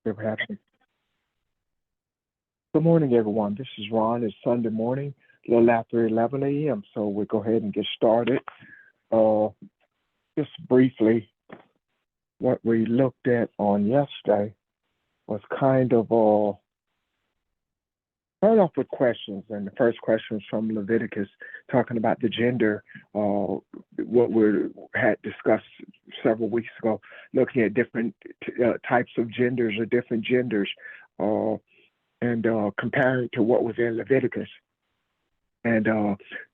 Good happening. Good morning, everyone. This is Ron. It's Sunday morning, a little after 11 a.m. So we'll go ahead and get started. Uh, just briefly, what we looked at on yesterday was kind of start off with questions. And the first question was from Leviticus, talking about the gender, what we had discussed several weeks ago, looking at different types of genders or different genders. Uh, and compare it to what was in Leviticus. And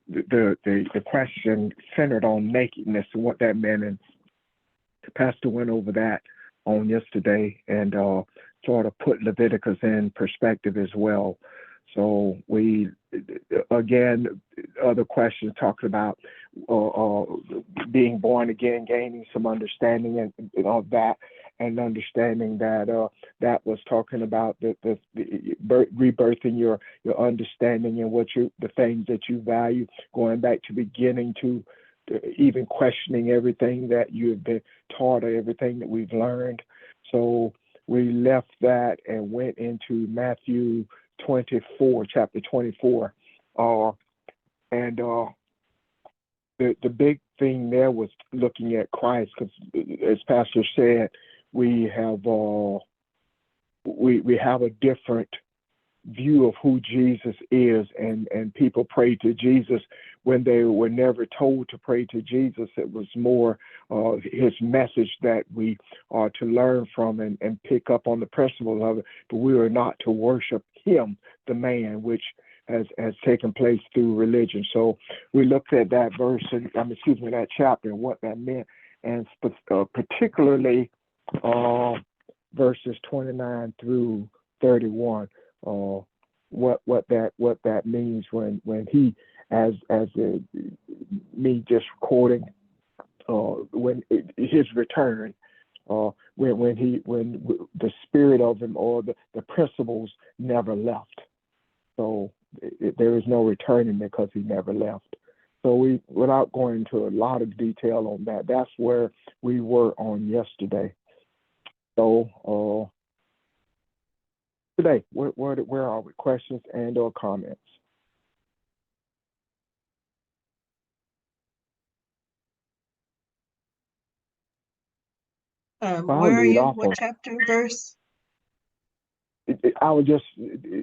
the question centered on nakedness and what that meant. And the pastor went over that on yesterday and sort of put Leviticus in perspective as well. So we, again, other questions talking about being born again, gaining some understanding and all that, and understanding that that was talking about rebirthing your understanding and the things that you value, going back to beginning to even questioning everything that you've been taught or everything that we've learned. So we left that and went into Matthew 24, chapter 24. And the big thing there was looking at Christ, because as Pastor said, we have we have a different view of who Jesus is, and people pray to Jesus when they were never told to pray to Jesus. It was more his message that we are to learn from and pick up on the principle of it, but we are not to worship him, the man, which has taken place through religion. So we looked at that verse, and that chapter and what that meant, and particularly verses 29 through 31. What that means when he, as me just quoting, when his return, when the spirit of him or the principles never left. So there is no returning because he never left. So without going into a lot of detail on that, that's where we were on yesterday. So today, where are we? Questions and or comments? I'll Where are lead you? off What of. chapter, verse? I was just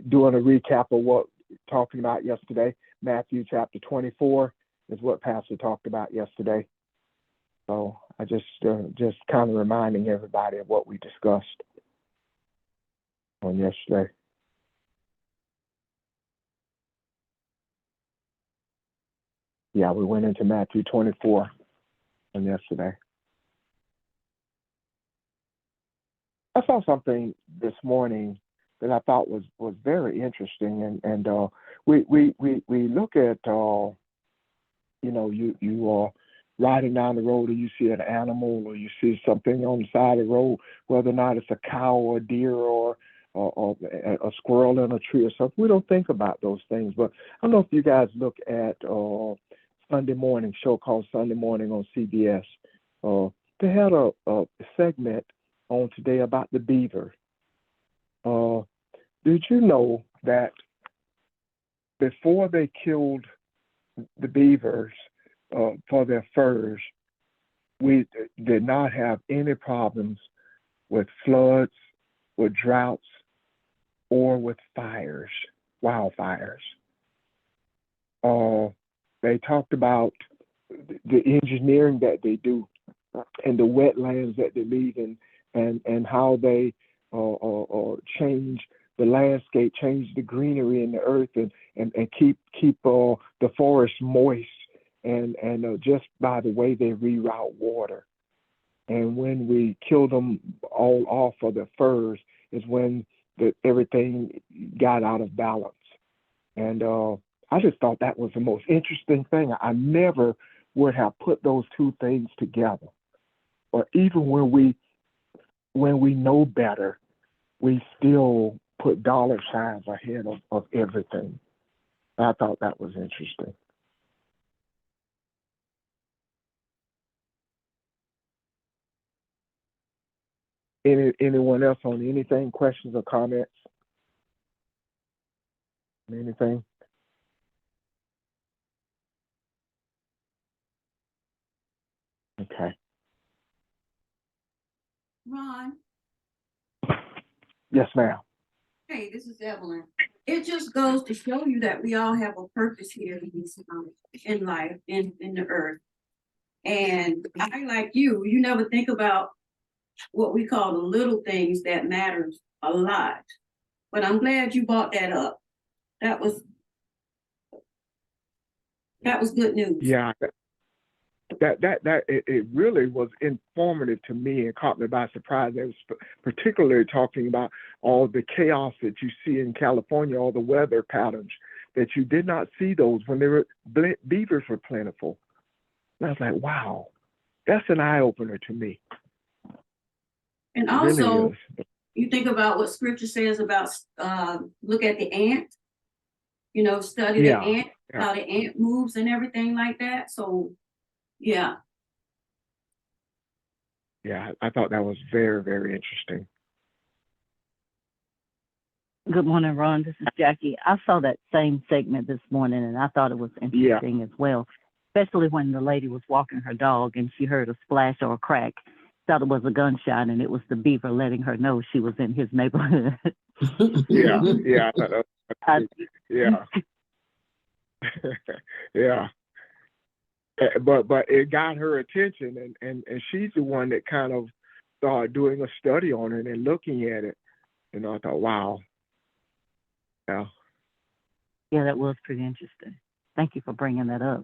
doing a recap of what talking about yesterday. Matthew chapter 24 is what Pastor talked about yesterday. So I just kind of reminding everybody of what we discussed on yesterday. Yeah, we went into Matthew 24 on yesterday. I saw something this morning that I thought was very interesting, and we look at you are riding down the road and you see an animal or you see something on the side of the road, whether or not it's a cow or a deer or a squirrel in a tree or something. We don't think about those things, but I don't know if you guys look at Sunday morning show called Sunday Morning on CBS. They had a segment on today about the beaver. Did you know that before they killed the beavers for their furs, we did not have any problems with floods, with droughts, or with fires, wildfires? They talked about the engineering that they do and the wetlands that they leave in, and how they change the landscape, change the greenery in the earth, and keep the forest moist, and just by the way they reroute water. And when we kill them all off of the furs is when everything got out of balance. And I just thought that was the most interesting thing. I never would have put those two things together. Or even when we know better, we still put dollar signs ahead of everything. I thought that was interesting. Anyone else on anything? Questions or comments? Anything? Okay. Ron, Yes, ma'am. hey, this is Evelyn. It just goes to show you that we all have a purpose here in life, in the earth. And I, like you never think about what we call the little things that matters a lot. But I'm glad you brought that up. That was good news. Yeah, it really was informative to me and caught me by surprise. It was particularly talking about all the chaos that you see in California, all the weather patterns that you did not see those when beavers were plentiful. And I was like, wow, that's an eye opener to me. And It really also, is. you think about what scripture says about look at the ant, study the Yeah, ant, yeah, how the ant moves and everything like that. So yeah. yeah. I thought that was very, very interesting. Good morning, Ron. This is Jackie. I saw that same segment this morning and I thought it was Yeah, interesting as well, especially when the lady was walking her dog and she heard a splash or a crack. Thought it was a gunshot and it was the beaver letting her know she was in his neighborhood. yeah, yeah. I thought that I, was, yeah, yeah. But it got her attention, and she's the one that kind of started doing a study on it and looking at it. And I thought, wow, yeah. yeah, that was pretty interesting. Thank you for bringing that up.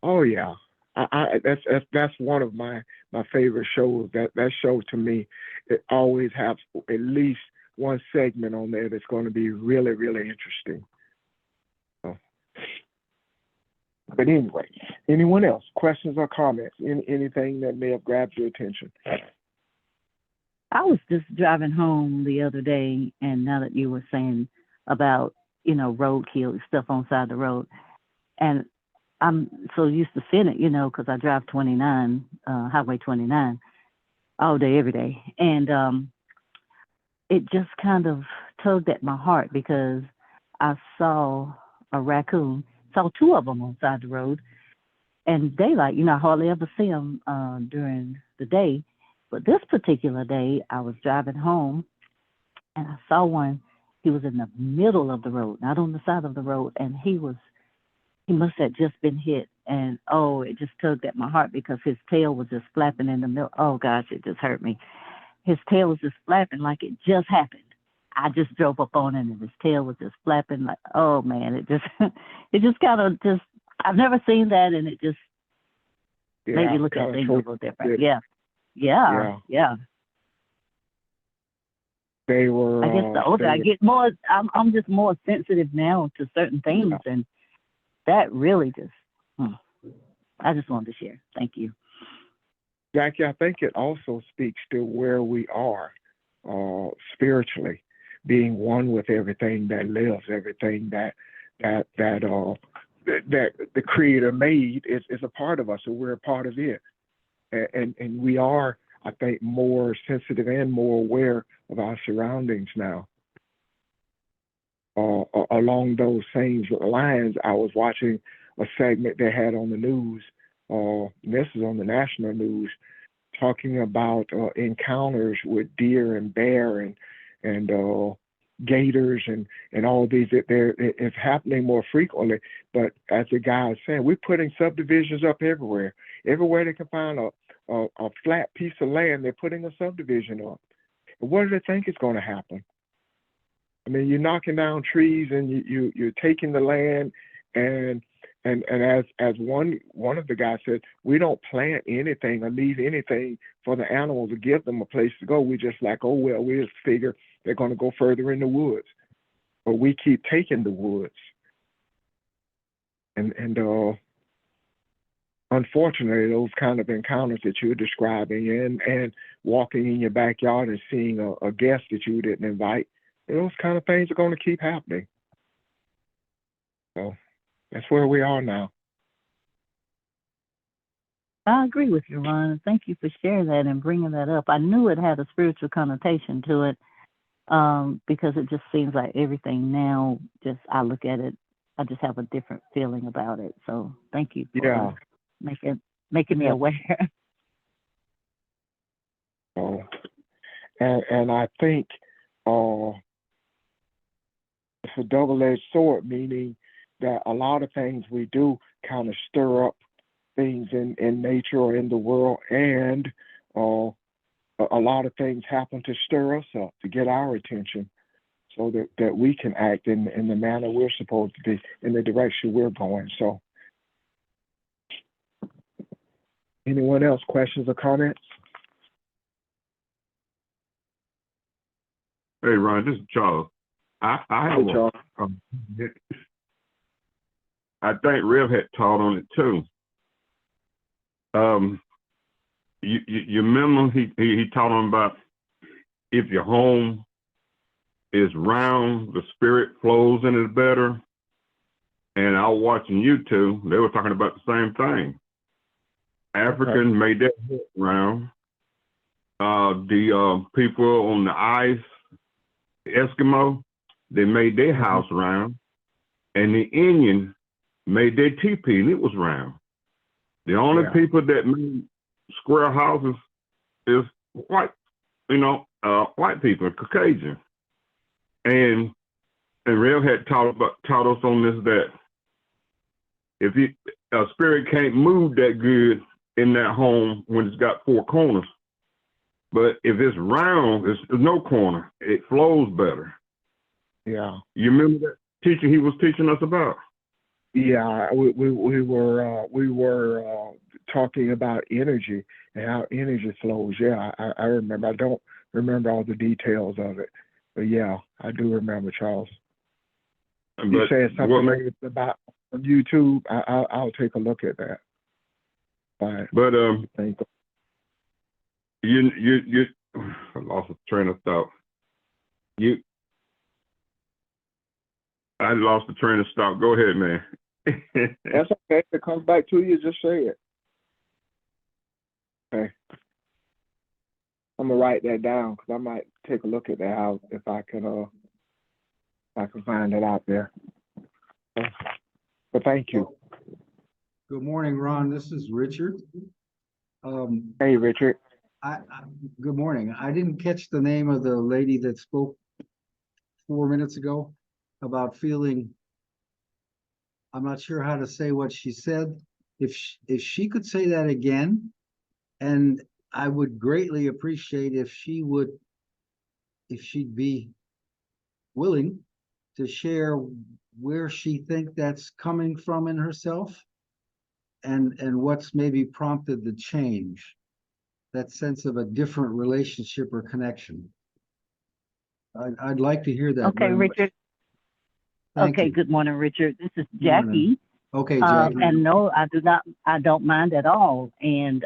Oh yeah, that's one of my favorite shows. That show to me, it always has at least one segment on there that's going to be really really interesting. So, but anyway, anyone else? Questions or comments? Anything that may have grabbed your attention? I was just driving home the other day, and now that you were saying about, roadkill stuff on side the road, and I'm so used to seeing it, because I drive 29, Highway 29, all day, every day. And it just kind of tugged at my heart because I saw a raccoon, saw two of them on side the road, and daylight, I hardly ever see them during the day. But this particular day, I was driving home and I saw one. He was in the middle of the road, not on the side of the road, and he must have just been hit. And oh, it just tugged at my heart because his tail was just flapping in the middle. Oh gosh, it just hurt me. His tail was just flapping like it just happened. I just drove up on him and his tail was just flapping like, oh man, it just, it just kind of just, I've never seen that, and it just made me Yeah, look at kind of things a showed little different. it. Yeah, yeah, Yeah, yeah. they were. I guess the older They I were. get, more I'm just more sensitive now to certain things, Yeah. and that really just, hmm, I just wanted to share. Thank you. Jackie, I think it also speaks to where we are spiritually, being one with everything that lives, everything that the Creator made is a part of us, and we're a part of it. And we are, I think, more sensitive and more aware of our surroundings now. Along those same lines, I was watching a segment they had on the news. This is on the national news, talking about encounters with deer and bear and gators and all these. That it's happening more frequently. But as the guy is saying, we're putting subdivisions up everywhere. Everywhere they can find a flat piece of land, they're putting a subdivision up. And what do they think is going to happen? I mean, you're knocking down trees and you're taking the land, and as one of the guys said, we don't plant anything or leave anything for the animals to give them a place to go. We just like, oh well, we just figure they're going to go further in the woods, but we keep taking the woods, and unfortunately, those kind of encounters that you're describing and walking in your backyard and seeing a guest that you didn't invite, those kind of things are going to keep happening. So that's where we are now. I agree with you, Ron. Thank you for sharing that and bringing that up. I knew it had a spiritual connotation to it, because it just seems like everything now, just I look at it, I just have a different feeling about it. So thank you for Yeah. making me Yeah. aware. Uh, and I think uh, it's a double-edged sword, meaning that a lot of things we do kind of stir up things in nature or in the world, and uh, a lot of things happen to stir us up, to get our attention, so that we can act in the manner we're supposed to be, in the direction we're going. So, anyone else, questions or comments? Hey, Ron, this is Charles. I have Hey, Charles. I think Rev had taught on it too. You remember he taught on about if your home is round, the spirit flows in it better. And I was watching YouTube, they were talking about the same thing. Africans made their house round. The people on the ice, Eskimo, they made their house round, and the Indian made their teepee, and it was round. The only people that made square houses is white, white people, Caucasian. And Rev had taught us on this, that if a spirit can't move that good in that home when it's got four corners, but if it's round, there's no corner, it flows better. Yeah. You remember that teacher he was teaching us about? Yeah, we were talking about energy and how energy flows. Yeah, I remember. I don't remember all the details of it, but yeah, I do remember, Charles. You said something about on YouTube. I'll take a look at that. But you I lost a train of thought. I lost the train of thought. Go ahead, man. That's okay. If it comes back to you, just say it. Okay. I'm gonna write that down because I might take a look at that if I can find it out there. But thank you. Good morning, Ron. This is Richard. Hey, Richard. Good morning. I didn't catch the name of the lady that spoke 4 minutes ago about feeling. I'm not sure how to say what she said. If she could say that again, and I would greatly appreciate if she'd be willing to share where she think that's coming from in herself, and what's maybe prompted the change, that sense of a different relationship or connection. I'd like to hear that. Okay, Richard. Okay, good morning, Richard. This is Jackie. Okay, Jackie. And no, I don't mind at all. And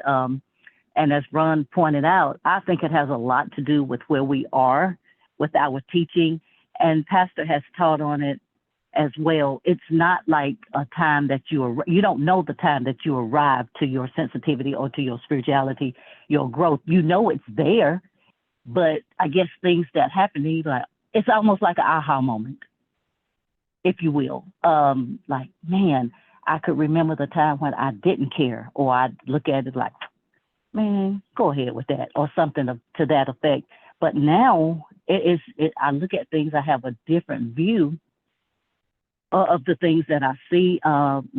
as Ron pointed out, I think it has a lot to do with where we are with our teaching. And Pastor has taught on it as well. It's not like a time that you don't know the time that you arrive to your sensitivity or to your spirituality, your growth. You know it's there, but I guess things that happen to you, like, it's almost like an aha moment, if you will. Like, man, I could remember the time when I didn't care, or I'd look at it like, man, go ahead with that, or something to that effect. But now I look at things, I have a different view of the things that I see. I'm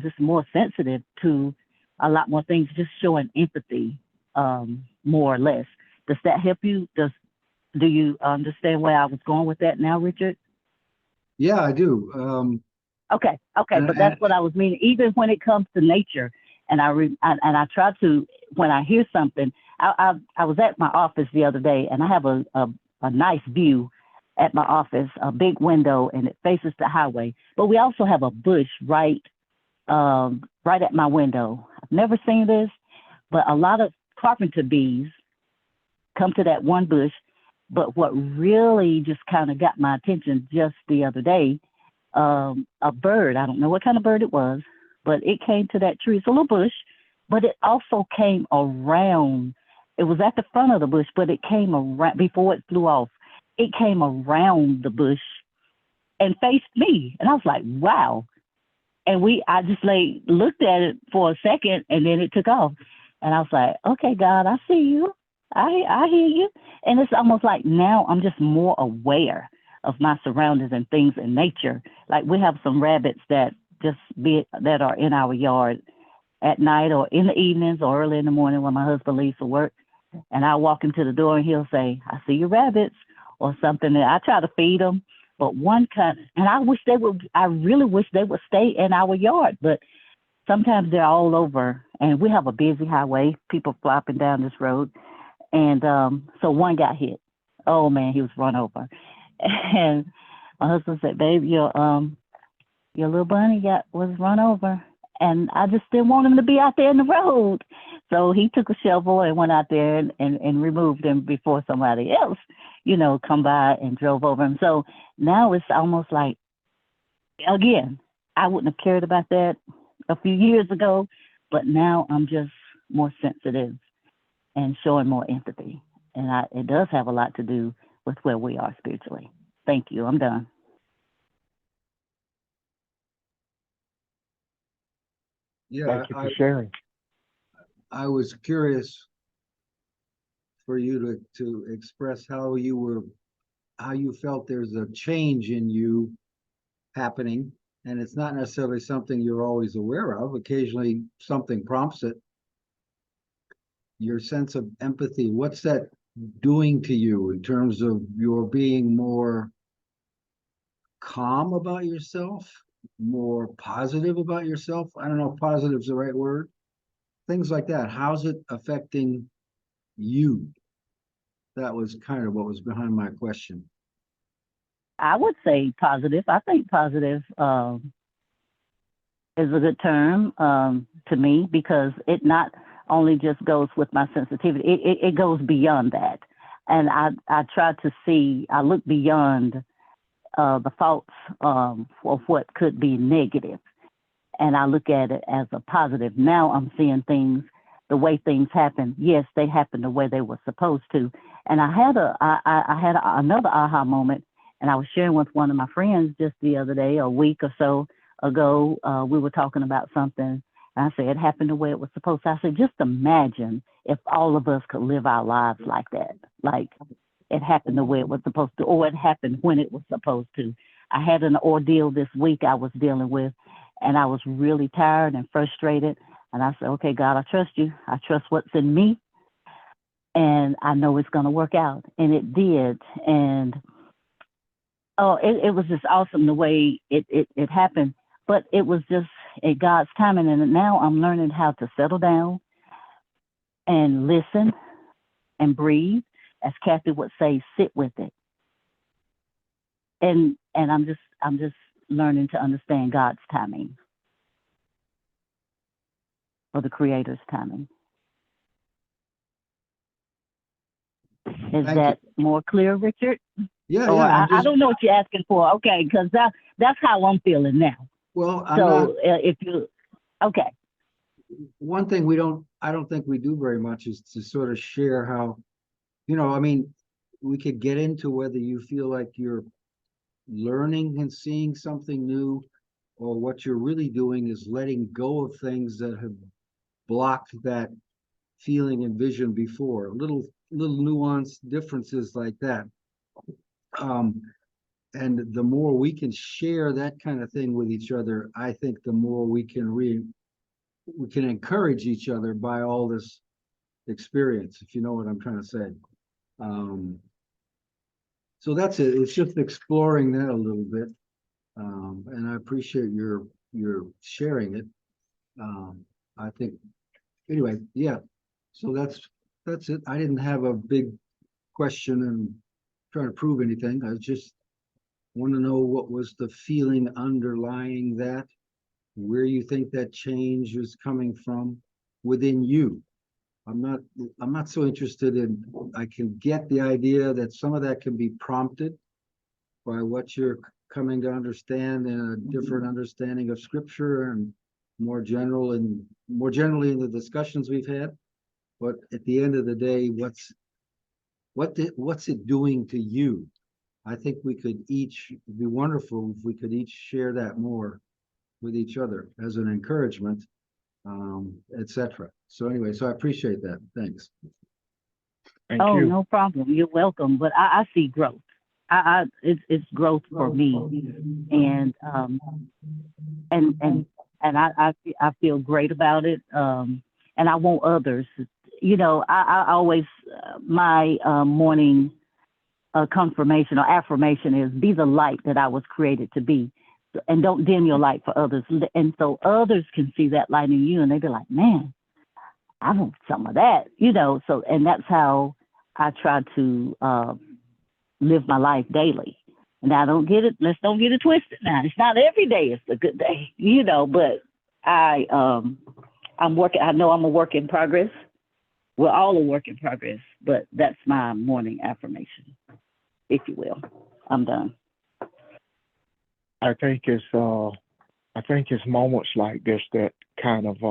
just more sensitive to a lot more things, just showing empathy, more or less. Does that help you? Do you understand where I was going with that now, Richard? Yeah, I do. Okay, but that's what I was meaning. Even when it comes to nature, and I try to, when I hear something, I was at my office the other day, and I have a nice view at my office, a big window, and it faces the highway. But we also have a bush right at my window. I've never seen this, but a lot of carpenter bees come to that one bush. But what really just kind of got my attention just the other day, a bird, I don't know what kind of bird it was, but it came to that tree. It's a little bush, but it also came around. It was at the front of the bush, but it came around before it flew off. It came around the bush and faced me. And I was like, wow. And I just looked at it for a second and then it took off. And I was like, okay, God, I see you. I hear you. And it's almost like now I'm just more aware of my surroundings and things in nature. Like we have some rabbits that that are in our yard at night or in the evenings or early in the morning when my husband leaves for work. And I walk into the door and he'll say, I see your rabbits or something. And I try to feed them. But and I really wish they would stay in our yard, but sometimes they're all over and we have a busy highway, people flopping down this road. And so one got hit. Oh man, he was run over. And my husband said, babe, your little bunny was run over. And I just didn't want him to be out there in the road. So he took a shovel and went out there and removed him before somebody else, come by and drove over him. So now it's almost like, again, I wouldn't have cared about that a few years ago, but now I'm just more sensitive and showing more empathy. And it does have a lot to do with where we are spiritually. Thank you. I'm done. Yeah, Thank you for sharing. I was curious for you to express how you felt there's a change in you happening, and it's not necessarily something you're always aware of. Occasionally something prompts it. Your sense of empathy, what's that doing to you in terms of your being more calm about yourself, more positive about yourself? I don't know if positive is the right word. Things like that. How's it affecting you? That was kind of what was behind my question. I would say positive. I think positive is a good term to me because it not only just goes with my sensitivity, it goes beyond that. And I try to I look beyond the thoughts of what could be negative. And I look at it as a positive. Now I'm seeing things, the way things happen. Yes, they happen the way they were supposed to. And I had another aha moment, and I was sharing with one of my friends just the other day, a week or so ago. We were talking about something, and I said it happened the way it was supposed to. I said, just imagine if all of us could live our lives like that, like it happened the way it was supposed to, or it happened when it was supposed to. I had an ordeal this week I was dealing with, and I was really tired and frustrated. And I said, okay, God, I trust you. I trust what's in me. And I know it's going to work out. And it did. And it was just awesome the way it happened. But it was just at God's timing. And now I'm learning how to settle down and listen and breathe. As Kathy would say, sit with it. And I'm just learning to understand God's timing, or the Creator's timing. Is that more clear, Richard? Yeah, or yeah. I don't know what you're asking for. Okay, because that's how I'm feeling now. Well, if you, okay. One thing I don't think we do very much is to sort of share how, I mean, we could get into whether you feel like you're learning and seeing something new, or what you're really doing is letting go of things that have blocked that feeling and vision before. Little nuanced differences like that. And the more we can share that kind of thing with each other, I think the more we can encourage each other by all this experience, if you know what I'm trying to say. So that's it. It's just exploring that a little bit. And I appreciate your sharing it. I think, anyway, yeah. So that's it. I didn't have a big question and trying to prove anything. I just want to know what was the feeling underlying that, where you think that change is coming from within you. I'm not so interested in, I can get the idea that some of that can be prompted by what you're coming to understand in a different understanding of scripture and more generally in the discussions we've had. But at the end of the day, what's it doing to you? I think we could each, it'd be wonderful if we could each share that more with each other as an encouragement, etc. So anyway, so I appreciate that. Thanks. Thank Oh, you. no problem. You're welcome. But I see growth. It's growth for me, and I feel great about it. And I want others. You know, I always my morning confirmation or affirmation is be the light that I was created to be, and don't dim your light for others. And so others can see that light in you, and they be like, man, I want some of that. You know, so and that's how I try to live my life daily. And I don't get it. Let's don't get it twisted. Now it's not every day it's a good day, you know. But I'm working. I know I'm a work in progress. We're all a work in progress. But that's my morning affirmation, if you will. I'm done. I think it's moments like this that kind of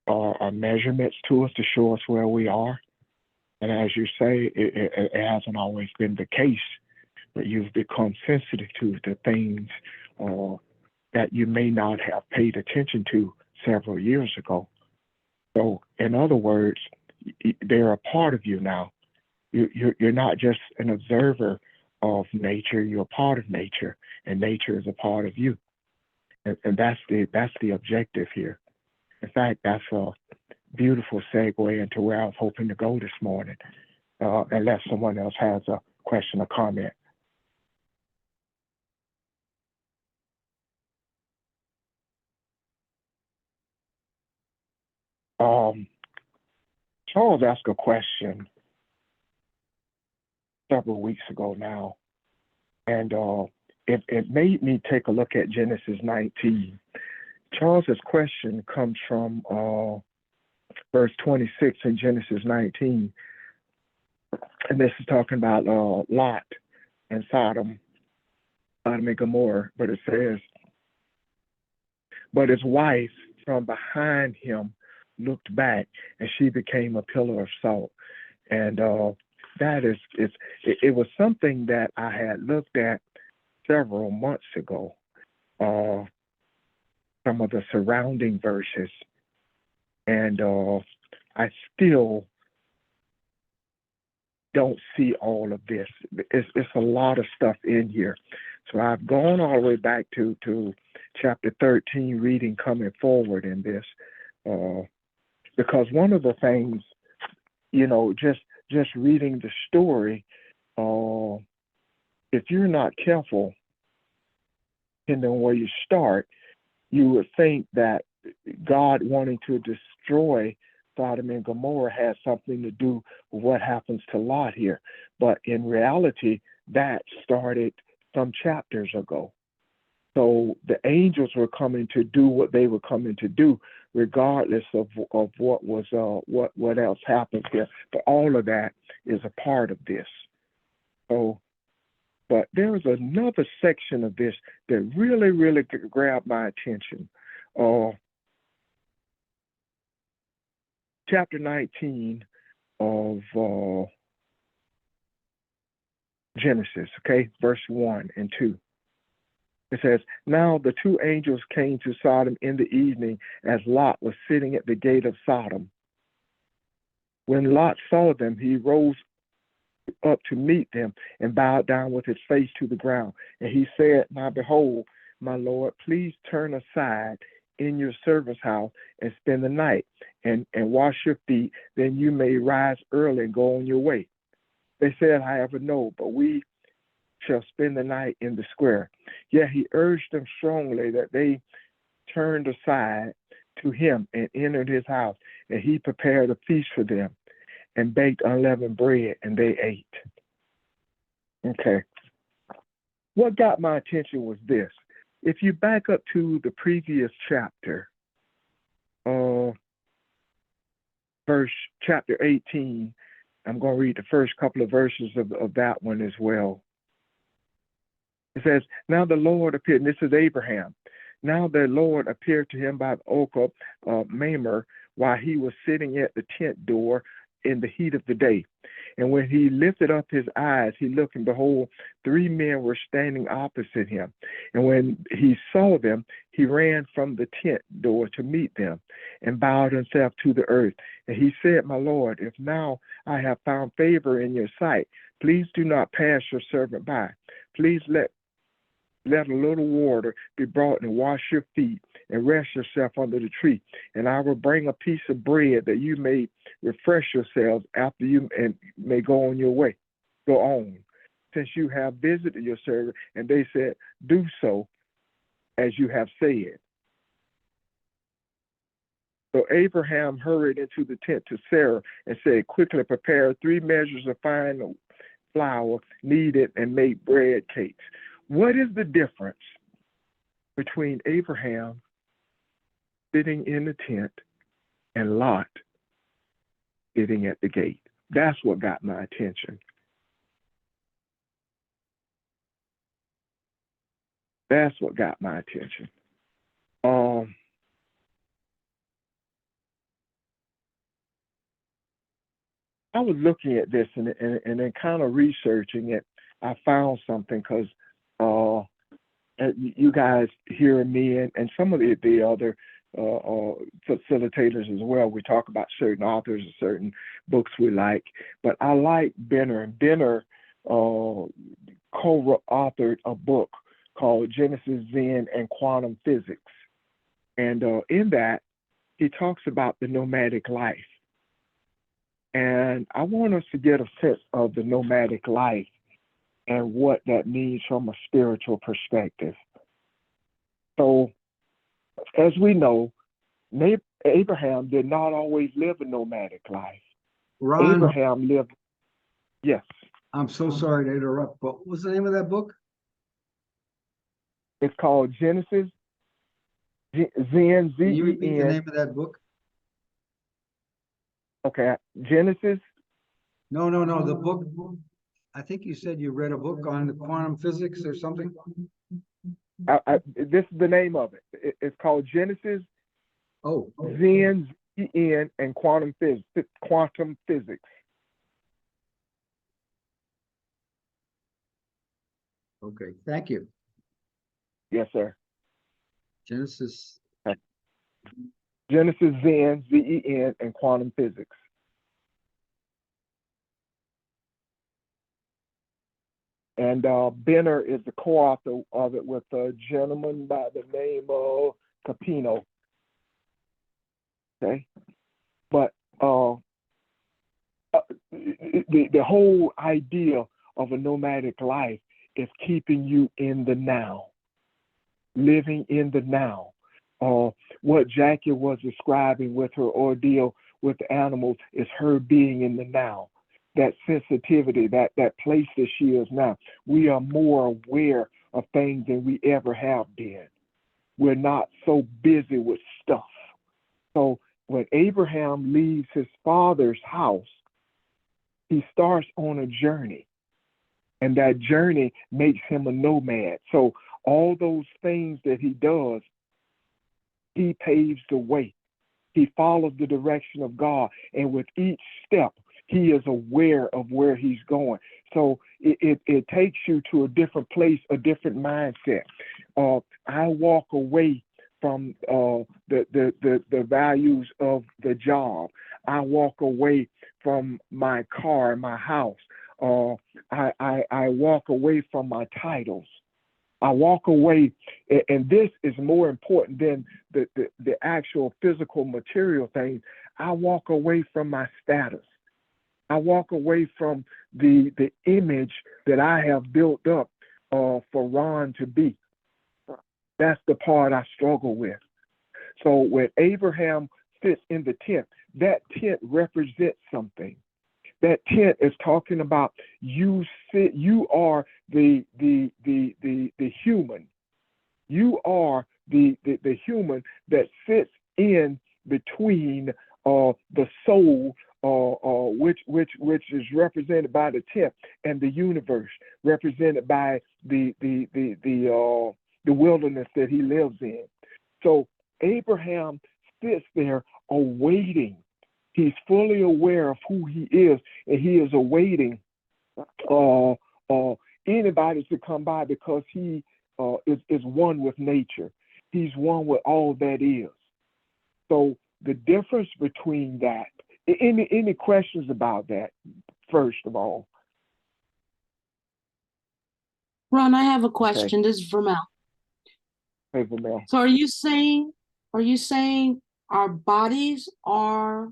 are measurements to us to show us where we are. And as you say, it hasn't always been the case, but you've become sensitive to the things that you may not have paid attention to several years ago. So, in other words, they're a part of you now. You're not just an observer of nature; you're a part of nature, and nature is a part of you. And that's the objective here. In fact, that's a beautiful segue into where I was hoping to go this morning, unless someone else has a question or comment. Charles asked a question several weeks ago now, and it made me take a look at Genesis 19. Charles's question comes from verse 26 in Genesis 19, and this is talking about Lot and Sodom and Gomorrah, but it says, but his wife from behind him looked back, and she became a pillar of salt. And that is, it was something that I had looked at several months ago, some of the surrounding verses, and I still don't see all of this. It's a lot of stuff in here. So I've gone all the way back to chapter 13, reading coming forward in this, because one of the things, you know, just reading the story, if you're not careful, depending on where you start, you would think that God wanting to destroy Sodom and Gomorrah has something to do with what happens to Lot here. But in reality, that started some chapters ago. So the angels were coming to do what they were coming to do, regardless of what was what else happens here. But all of that is a part of this. So, but there was another section of this that really, really grabbed my attention. Chapter 19 of Genesis, okay, verse 1 and 2. It says, now the two angels came to Sodom in the evening as Lot was sitting at the gate of Sodom. When Lot saw them, he rose up to meet them and bowed down with his face to the ground. And he said, now behold, my Lord, please turn aside in your servant's house and spend the night and wash your feet. Then you may rise early and go on your way. They said, however, no, but we shall spend the night in the square. Yet he urged them strongly that they turned aside to him and entered his house, and he prepared a feast for them and baked unleavened bread, and they ate. Okay. What got my attention was this. If you back up to the previous chapter, chapter 18, I'm going to read the first couple of verses of that one as well. It says, now the Lord appeared, and this is Abraham. Now the Lord appeared to him by the oak of Mamre while he was sitting at the tent door in the heat of the day. And when he lifted up his eyes, he looked, and behold, 3 men were standing opposite him. And when he saw them, he ran from the tent door to meet them and bowed himself to the earth. And he said, My Lord, if now I have found favor in your sight, please do not pass your servant by. Please let a little water be brought and wash your feet and rest yourself under the tree. And I will bring a piece of bread that you may refresh yourselves after you and may go on your way. Go on, since you have visited your servant. And they said, do so as you have said. So Abraham hurried into the tent to Sarah and said, quickly prepare 3 measures of fine flour, knead it, and make bread cakes. What is the difference between Abraham sitting in the tent and Lot sitting at the gate? That's what got my attention. That's what got my attention. I was looking at this and then kind of researching it. I found something because you guys hear me and some of the other facilitators as well. We talk about certain authors and certain books we like, but I like Benner. And Benner co-authored a book called Genesis, Zen, and Quantum Physics. And in that, he talks about the nomadic life. And I want us to get a sense of the nomadic life and what that means from a spiritual perspective. So, as we know, Abraham did not always live a nomadic life. Ron, Abraham lived, yes. I'm so sorry to interrupt, but what's the name of that book? It's called Genesis, Zen, Can you repeat the Z-E-N. name of that book? Okay, Genesis. No, the book. I think you said you read a book on the quantum physics or something. This is the name of it. It's called Genesis, Oh, Zen, Z-E-N, and Quantum Physics. okay. Thank you. Yes, sir. Genesis. Genesis, Zen, Z-E-N, and Quantum Physics. And Benner is the co-author of it with a gentleman by the name of Capino. Okay, but the whole idea of a nomadic life is keeping you in the now, living in the now. What Jackie was describing with her ordeal with the animals is her being in the now. That sensitivity, that place that she is now. We are more aware of things than we ever have been. We're not so busy with stuff. So when Abraham leaves his father's house, he starts on a journey. And that journey makes him a nomad. So all those things that he does, he paves the way. He follows the direction of God. And with each step, he is aware of where he's going. So it takes you to a different place, a different mindset. I walk away from the values of the job. I walk away from my car, my house. I walk away from my titles. I walk away, and this is more important than the actual physical material things. I walk away from my status. I walk away from the image that I have built up for Ron to be. That's the part I struggle with. So when Abraham sits in the tent, that tent represents something. That tent is talking about you are the human. You are the human that sits in between the soul, which is represented by the tent, and the universe, represented by the the wilderness that he lives in. So Abraham sits there awaiting. He's fully aware of who he is, and he is awaiting anybody to come by, because he is one with nature. He's one with all that is. So the difference between that, any questions about that, first of all? Ron, I have a question. This is Vermel. Hey, Vermel. So are you saying our bodies are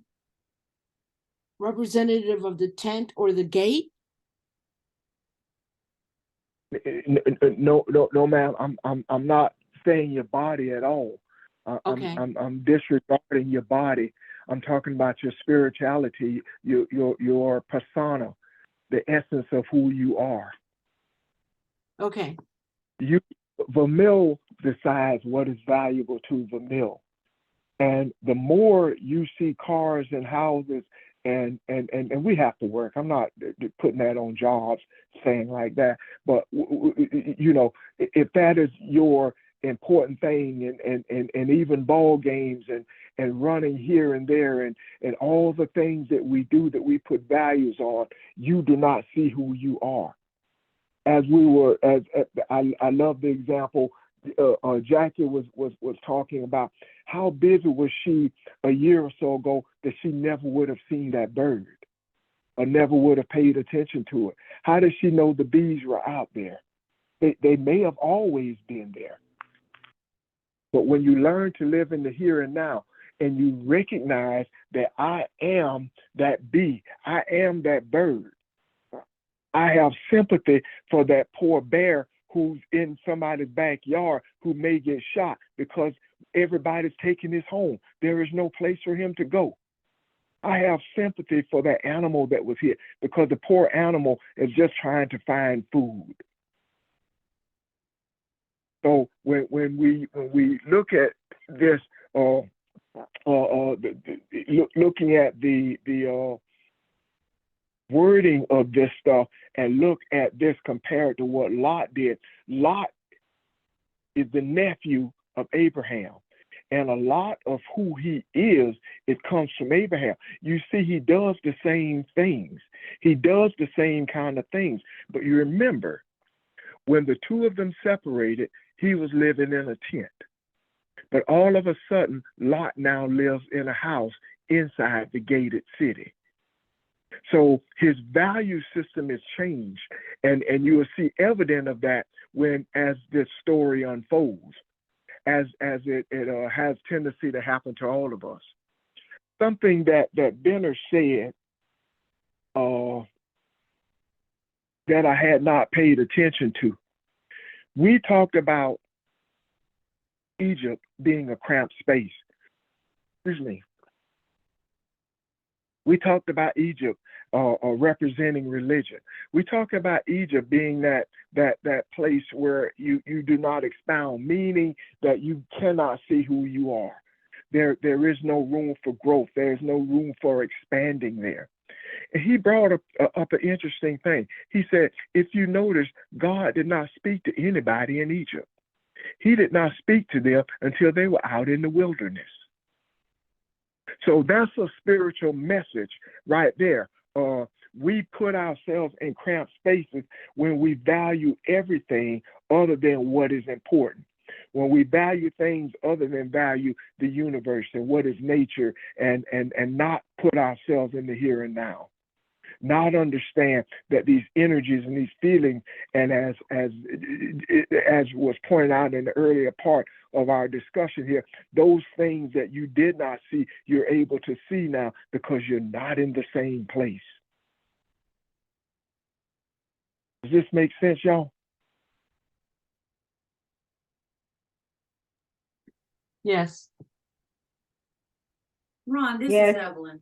representative of the tent or the gate? No, ma'am. I'm not saying your body at all. Okay. I'm disregarding your body. I'm talking about your spirituality, your persona, the essence of who you are. Okay. Vermil decides what is valuable to Vermil. And the more you see cars and houses, and we have to work. I'm not putting that on jobs, saying like that. But, you know, if that is your important thing, and even ball games and running here and there, and all the things that we do that we put values on, you do not see who you are. I love the example Jackie was talking about. How busy was she a year or so ago that she never would have seen that bird, or never would have paid attention to it? How does she know the bees were out there? They may have always been there. But when you learn to live in the here and now, and you recognize that I am that bee, I am that bird, I have sympathy for that poor bear who's in somebody's backyard who may get shot because everybody's taking his home. There is no place for him to go. I have sympathy for that animal that was hit, because the poor animal is just trying to find food. So when we look at this, looking at the wording of this stuff, and look at this compared to what Lot did. Lot is the nephew of Abraham, and a lot of who he is, it comes from Abraham. You see, he does the same things. He does the same kind of things. But you remember, when the two of them separated, he was living in a tent. But all of a sudden, Lot now lives in a house inside the gated city. So his value system is changed, and you will see evidence of that as this story unfolds, as it has tendency to happen to all of us. Something that Benner said that I had not paid attention to. We talked about Egypt being a cramped space. Excuse me. We talked about Egypt representing religion. We talk about Egypt being that place where you do not expound, meaning that you cannot see who you are. There is no room for growth. There is no room for expanding there. And he brought up an interesting thing. He said, if you notice, God did not speak to anybody in Egypt. He did not speak to them until they were out in the wilderness. So that's a spiritual message right there. We put ourselves in cramped spaces when we value everything other than what is important. When we value things other than value the universe and what is nature, and not put ourselves in the here and now. Not understand that these energies and these feelings, and as was pointed out in the earlier part of our discussion here, those things that you did not see, you're able to see now because you're not in the same place. Does this make sense, y'all? Yes. Ron, this Yes. is Evelyn.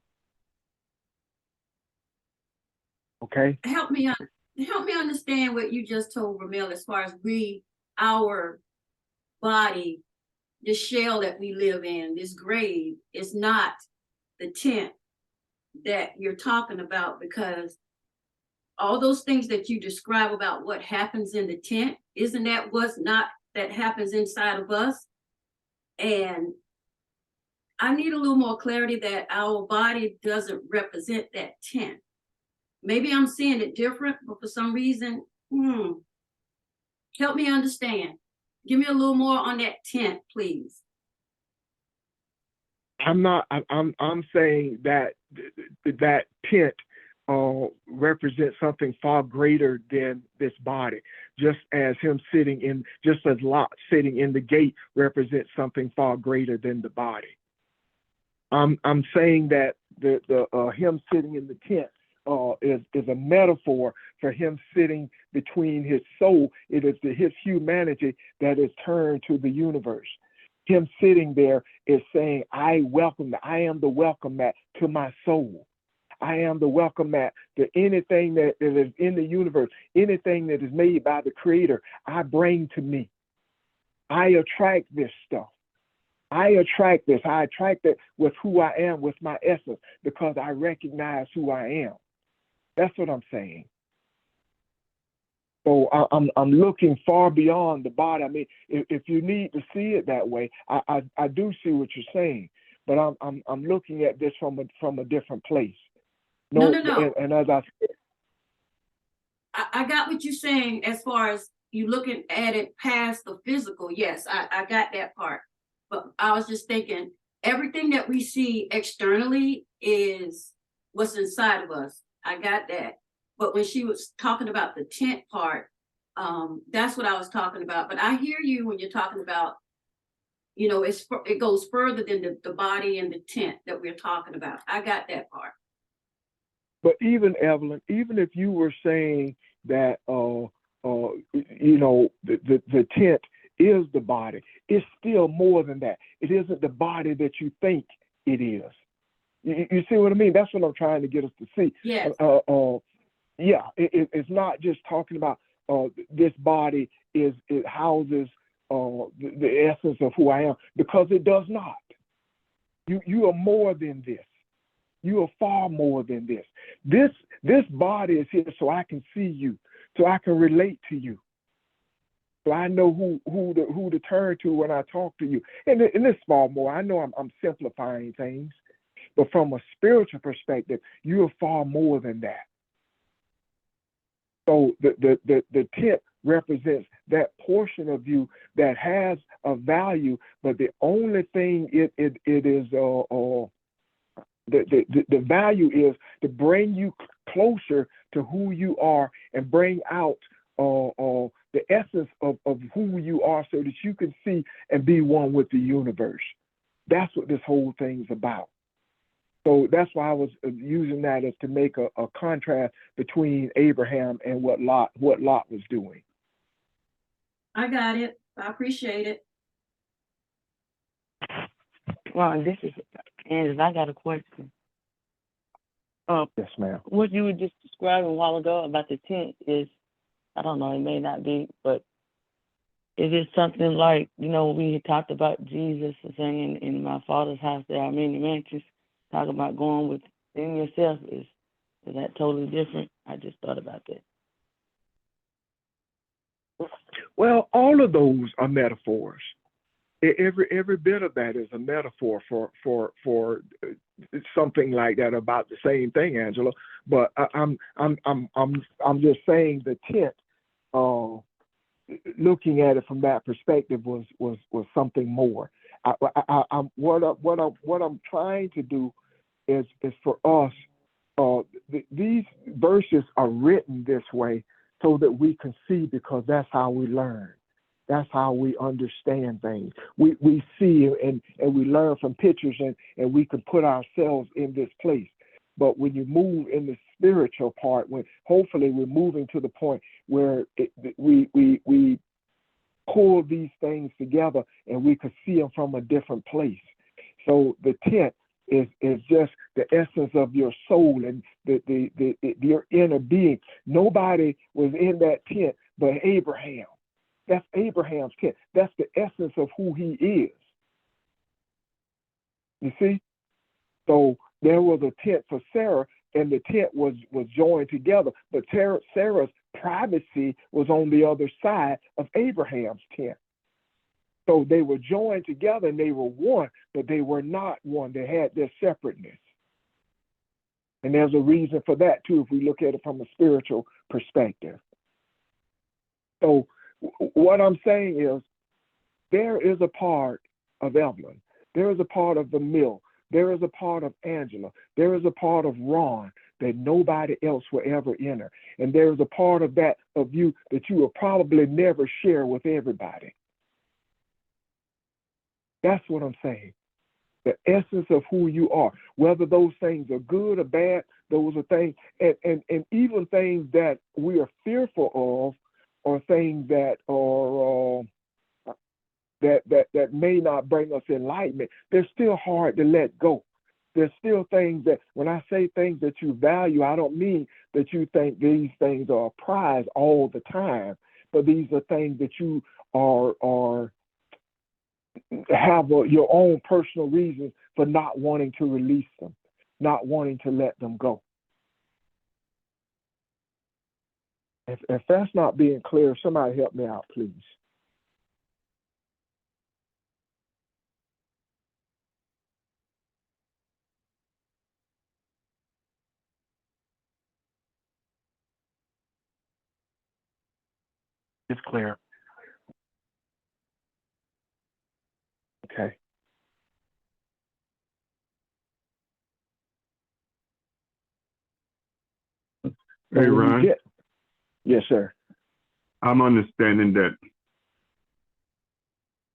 Okay. Help me understand what you just told Ramil as far as our body, the shell that we live in, this grave, is not the tent that you're talking about, because all those things that you describe about what happens in the tent, isn't that what's not that happens inside of us. And I need a little more clarity that our body doesn't represent that tent. Maybe I'm seeing it different, but for some reason, help me understand. Give me a little more on that tent, please. I'm saying that that tent represents something far greater than this body. Just as Lot sitting in the gate represents something far greater than the body. I'm saying that the him sitting in the tent is a metaphor for him sitting between his soul. It is his humanity that is turned to the universe. Him sitting there is saying, I am the welcome mat to my soul. I am the welcome mat to anything that is in the universe, anything that is made by the Creator, I bring to me. I attract this stuff. I attract this. I attract it with who I am, with my essence, because I recognize who I am. That's what I'm saying. So I'm looking far beyond the body. I mean, if you need to see it that way, I do see what you're saying, but I'm looking at this from a different place. No. And as I got what you're saying as far as you looking at it past the physical. Yes, I got that part. But I was just thinking, everything that we see externally is what's inside of us. I got that. But when she was talking about the tent part, that's what I was talking about. But I hear you when you're talking about, it goes further than the body and the tent that we're talking about. I got that part. But even Evelyn, even if you were saying that, the tent is the body, it's still more than that. It isn't the body that you think it is. You see what I mean? That's what I'm trying to get us to see. Yes. It's not just talking about this body it houses the essence of who I am, because it does not. You are more than this. You are far more than this. This body is here so I can see you, so I can relate to you, so I know who to turn to when I talk to you. And this far more. I know I'm simplifying things, but from a spiritual perspective, you are far more than that. So the tent represents that portion of you that has a value, but the only thing it is the value is to bring you closer to who you are and bring out the essence of who you are, so that you can see and be one with the universe. That's what this whole thing's about. So that's why I was using that as to make a contrast between Abraham and what Lot was doing. I got it. I appreciate it. Well, this is Angela. I got a question. Yes, ma'am. What you were just describing a while ago about the tent is, I don't know, it may not be, but is it something like, we had talked about Jesus saying, in my Father's house there are many mansions, talking about going within yourself. Is that totally different? I just thought about that. Well, all of those are metaphors. Every bit of that is a metaphor for something like that, about the same thing, Angela. But I'm just saying the tent, looking at it from that perspective was something more. What I'm trying to do is for us. These verses are written this way so that we can see, because that's how we learn. That's how we understand things. We see and we learn from pictures, and we can put ourselves in this place. But when you move in the spiritual part, when hopefully we're moving to the point where we pull these things together and we can see them from a different place. So the tent is just the essence of your soul and your inner being. Nobody was in that tent but Abraham. That's Abraham's tent. That's the essence of who he is. You see? So there was a tent for Sarah, and the tent was joined together. But Sarah's privacy was on the other side of Abraham's tent. So they were joined together and they were one, but they were not one. They had their separateness. And there's a reason for that too, if we look at it from a spiritual perspective. So what I'm saying is, there is a part of Evelyn, there is a part of Emil, there is a part of Angela, there is a part of Ron that nobody else will ever enter. And there is a part of that of you that you will probably never share with everybody. That's what I'm saying. The essence of who you are, whether those things are good or bad, those are things, and even things that we are fearful of, or things that are that may not bring us enlightenment, they're still hard to let go. There's still things that, when I say things that you value, I don't mean that you think these things are a prize all the time, but these are things that you have your own personal reasons for not wanting to release them, not wanting to let them go. If that's not being clear, somebody help me out, please. It's clear. Okay. Hey, Ron. Yes, sir. I'm understanding that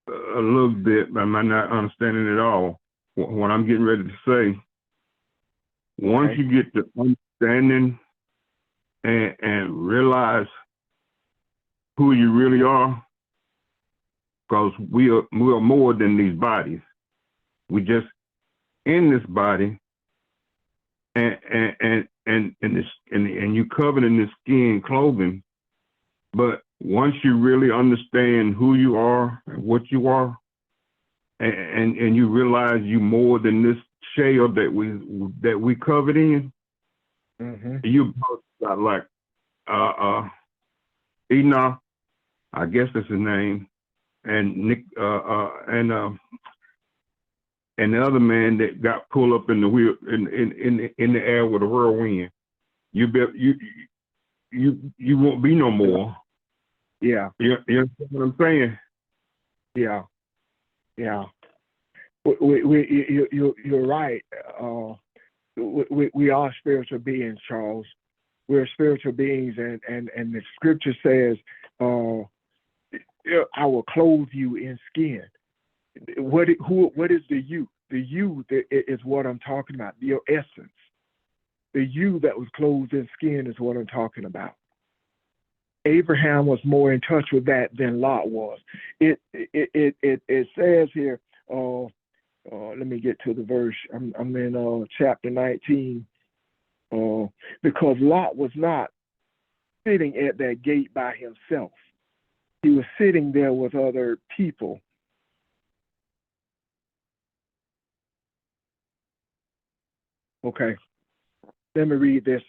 a little bit, but I'm not understanding it all. What I'm getting ready to say, once you get to understanding and realize who you really are, because we are more than these bodies. We just in this body, and you covered in this skin clothing. But once you really understand who you are and what you are, and you realize you more than this shell that we covered in, you got like Enoch, I guess that's his name, and Nick and the other man that got pulled up in the wheel in the air with a whirlwind. You won't be no more. Yeah. You understand what I'm saying? Yeah. Yeah. You're right. We are spiritual beings, Charles. We're spiritual beings, and the scripture says, I will clothe you in skin. What is the you? The you is what I'm talking about, your essence. The you that was clothed in skin is what I'm talking about. Abraham was more in touch with that than Lot was. It says here, let me get to the verse. I'm in chapter 19. Because Lot was not sitting at that gate by himself. He was sitting there with other people. Okay. Let me read this.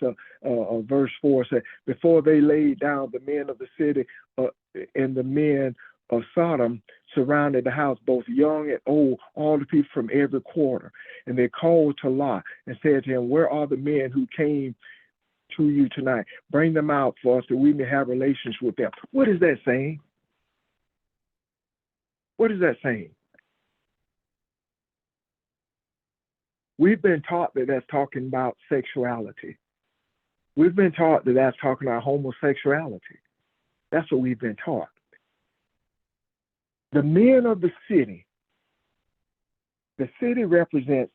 Verse 4 says, before they laid down, the men of the city and the men of Sodom surrounded the house, both young and old, all the people from every quarter. And they called to Lot and said to him, where are the men who came to you tonight? Bring them out for us that we may have relations with them. What is that saying? What is that saying? We've been taught that that's talking about sexuality. We've been taught that that's talking about homosexuality. That's what we've been taught. The men of the city represents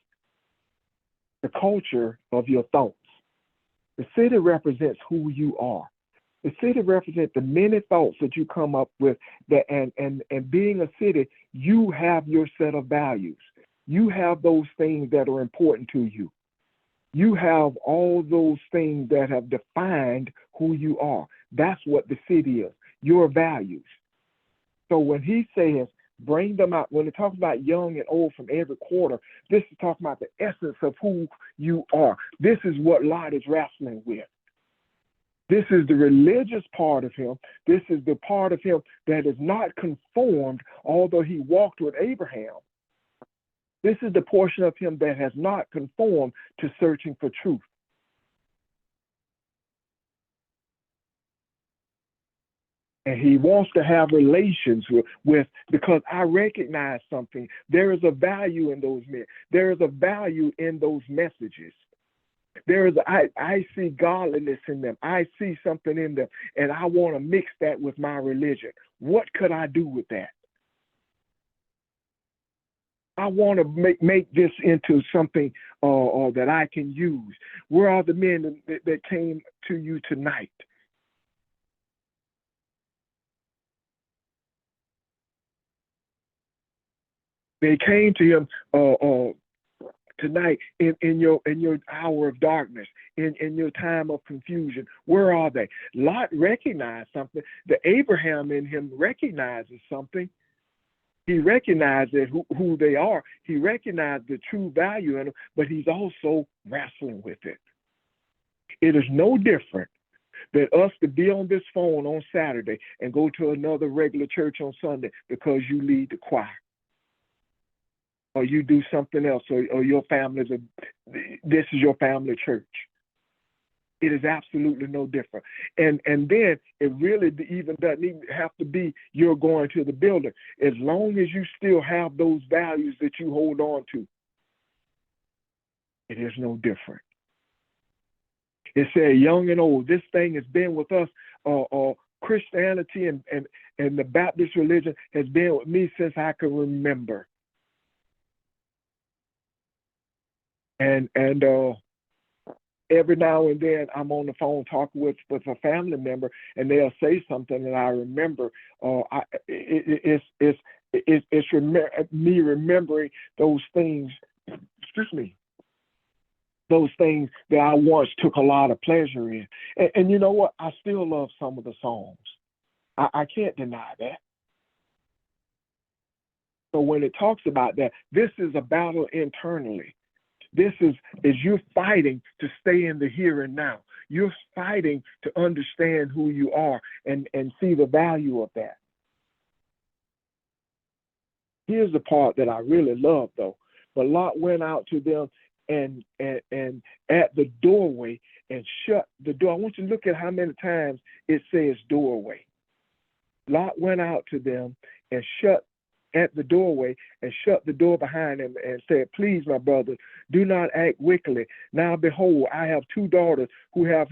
the culture of your thoughts. The city represents who you are. The city represents the many thoughts that you come up with, that and being a city, you have your set of values. You have those things that are important to you. You have all those things that have defined who you are. That's what the city is, your values. So when he says, bring them out, when it talks about young and old from every quarter, this is talking about the essence of who you are. This is what Lot is wrestling with. This is the religious part of him. This is the part of him that is not conformed, although he walked with Abraham. This is the portion of him that has not conformed to searching for truth. And he wants to have relations with, because I recognize something. There is a value in those men. There is a value in those messages. I see godliness in them. I see something in them, and I want to mix that with my religion. What could I do with that? I want to make this into something that I can use. Where are the men that came to you tonight? They came to him tonight in your hour of darkness, in your time of confusion. Where are they? Lot recognized something. The Abraham in him recognizes something. He recognizes who they are. He recognized the true value in them, but he's also wrestling with it. It is no different than us to be on this phone on Saturday and go to another regular church on Sunday because you lead the choir, or you do something else, or your family's this is your family church. It is absolutely no different. And then it really even doesn't even have to be you're going to the building. As long as you still have those values that you hold on to, it is no different. It said young and old, this thing has been with us. Christianity and the Baptist religion has been with me since I can remember. And every now and then I'm on the phone talking with a family member, and they'll say something, and I remember. It's me remembering those things. Excuse me. Those things that I once took a lot of pleasure in, and you know what? I still love some of the songs. I can't deny that. So when it talks about that, this is a battle internally. This is you fighting to stay in the here and now. You're fighting to understand who you are and see the value of that. Here's the part that I really love, though. But Lot went out to them and at the doorway and shut the door. I want you to look at how many times it says doorway. Lot went out to them and shut at the doorway and shut the door behind him and said, please, my brother, do not act wickedly. Now, behold, I have 2 daughters who have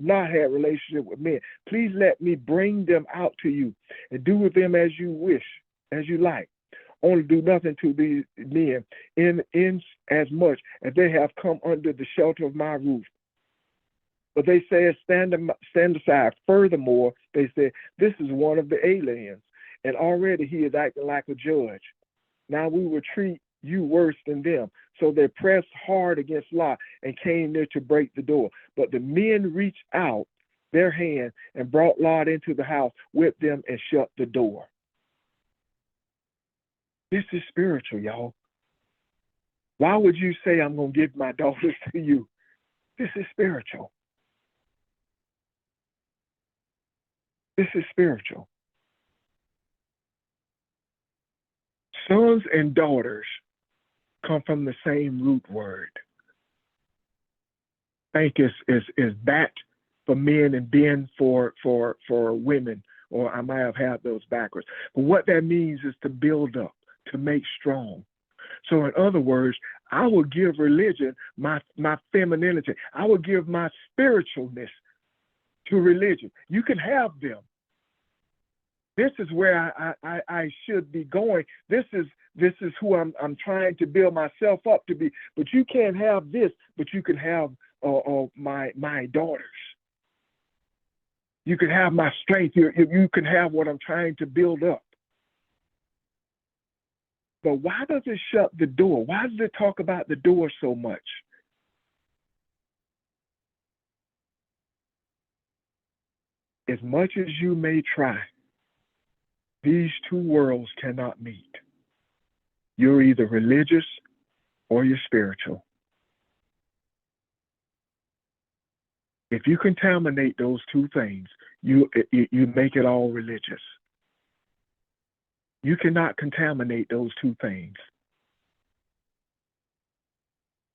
not had relationship with men. Please let me bring them out to you and do with them as you wish, as you like. Only do nothing to these men in as much as they have come under the shelter of my roof. But they said, stand aside. Furthermore, they said, this is one of the aliens, and already he is acting like a judge. Now we will treat you worse than them. So they pressed hard against Lot and came near to break the door. But the men reached out their hand and brought Lot into the house with them and shut the door. This is spiritual, y'all. Why would you say I'm going to give my daughters to you? This is spiritual. This is spiritual. Sons and daughters come from the same root word. Thank is bat for men and ben for women, or I might have had those backwards. But what that means is to build up, to make strong. So in other words, I will give religion my femininity. I will give my spiritualness to religion. You can have them. This is where I should be going. This is who I'm trying to build myself up to be. But you can't have this, but you can have my daughters. You can have my strength. You can have what I'm trying to build up. But why does it shut the door? Why does it talk about the door so much? As much as you may try, these 2 worlds cannot meet. You're either religious or you're spiritual. If you contaminate those two things, you make it all religious. You cannot contaminate those two things.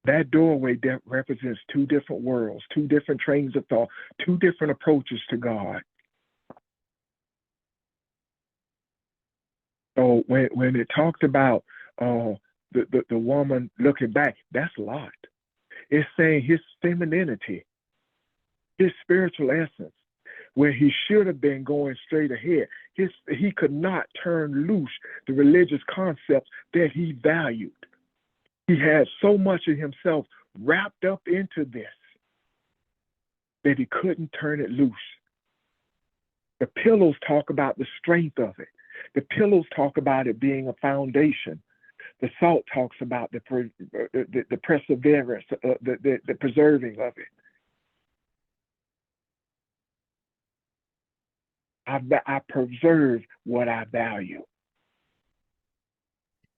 That doorway represents two different worlds, two different trains of thought, two different approaches to God. So when it talked about the woman looking back, that's Lot. It's saying his femininity, his spiritual essence, where he should have been going straight ahead. He could not turn loose the religious concepts that he valued. He had so much of himself wrapped up into this that he couldn't turn it loose. The pillows talk about the strength of it. The pillows talk about it being a foundation. The salt talks about the perseverance, the preserving of it. I preserve what I value.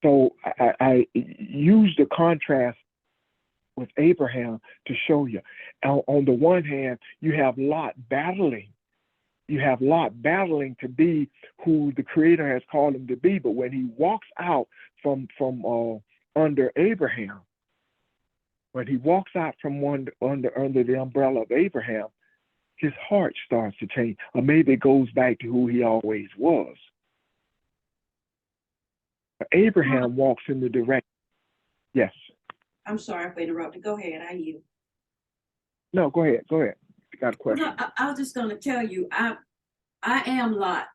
So I use the contrast with Abraham to show you. On the one hand, you have Lot battling. You have Lot battling to be who the Creator has called him to be. But when he walks out from under Abraham, when he walks out from under the umbrella of Abraham, his heart starts to change, or maybe it goes back to who he always was. Abraham walks in the direction. Yes. I'm sorry for interrupting. Go ahead. I yield. No, go ahead. Go ahead. You got a question? No, I was just going to tell you, I am Lot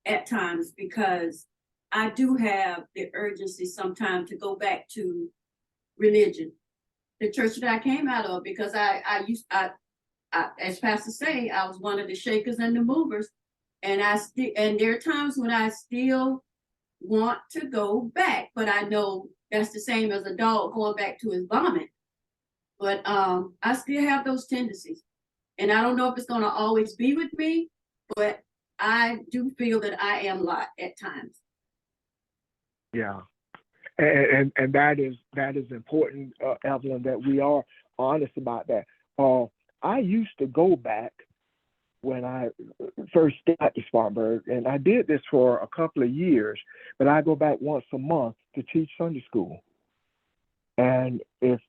at times, because I do have the urgency sometimes to go back to religion, the church that I came out of, because I as Pastor say, I was one of the shakers and the movers, and there are times when I still want to go back, but I know that's the same as a dog going back to his vomit. But I still have those tendencies, and I don't know if it's going to always be with me, but I do feel that I am Lot at times. Yeah, and that is important, Evelyn, that we are honest about that. I used to go back when I first got to Spartanburg, and I did this for a couple of years, but I go back once a month to teach Sunday school. And it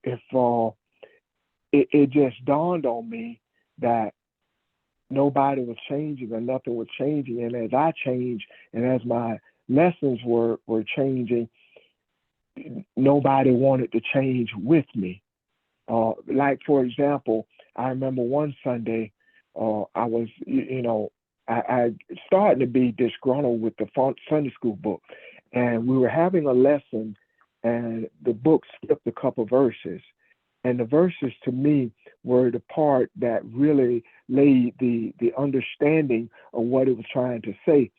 just dawned on me that nobody was changing or nothing was changing. And as I changed and as my lessons were changing, nobody wanted to change with me. Like, for example, I remember one Sunday, I was, I started to be disgruntled with the Sunday school book. And we were having a lesson, and the book skipped a couple verses. And the verses to me were the part that really laid the understanding of what it was trying to say.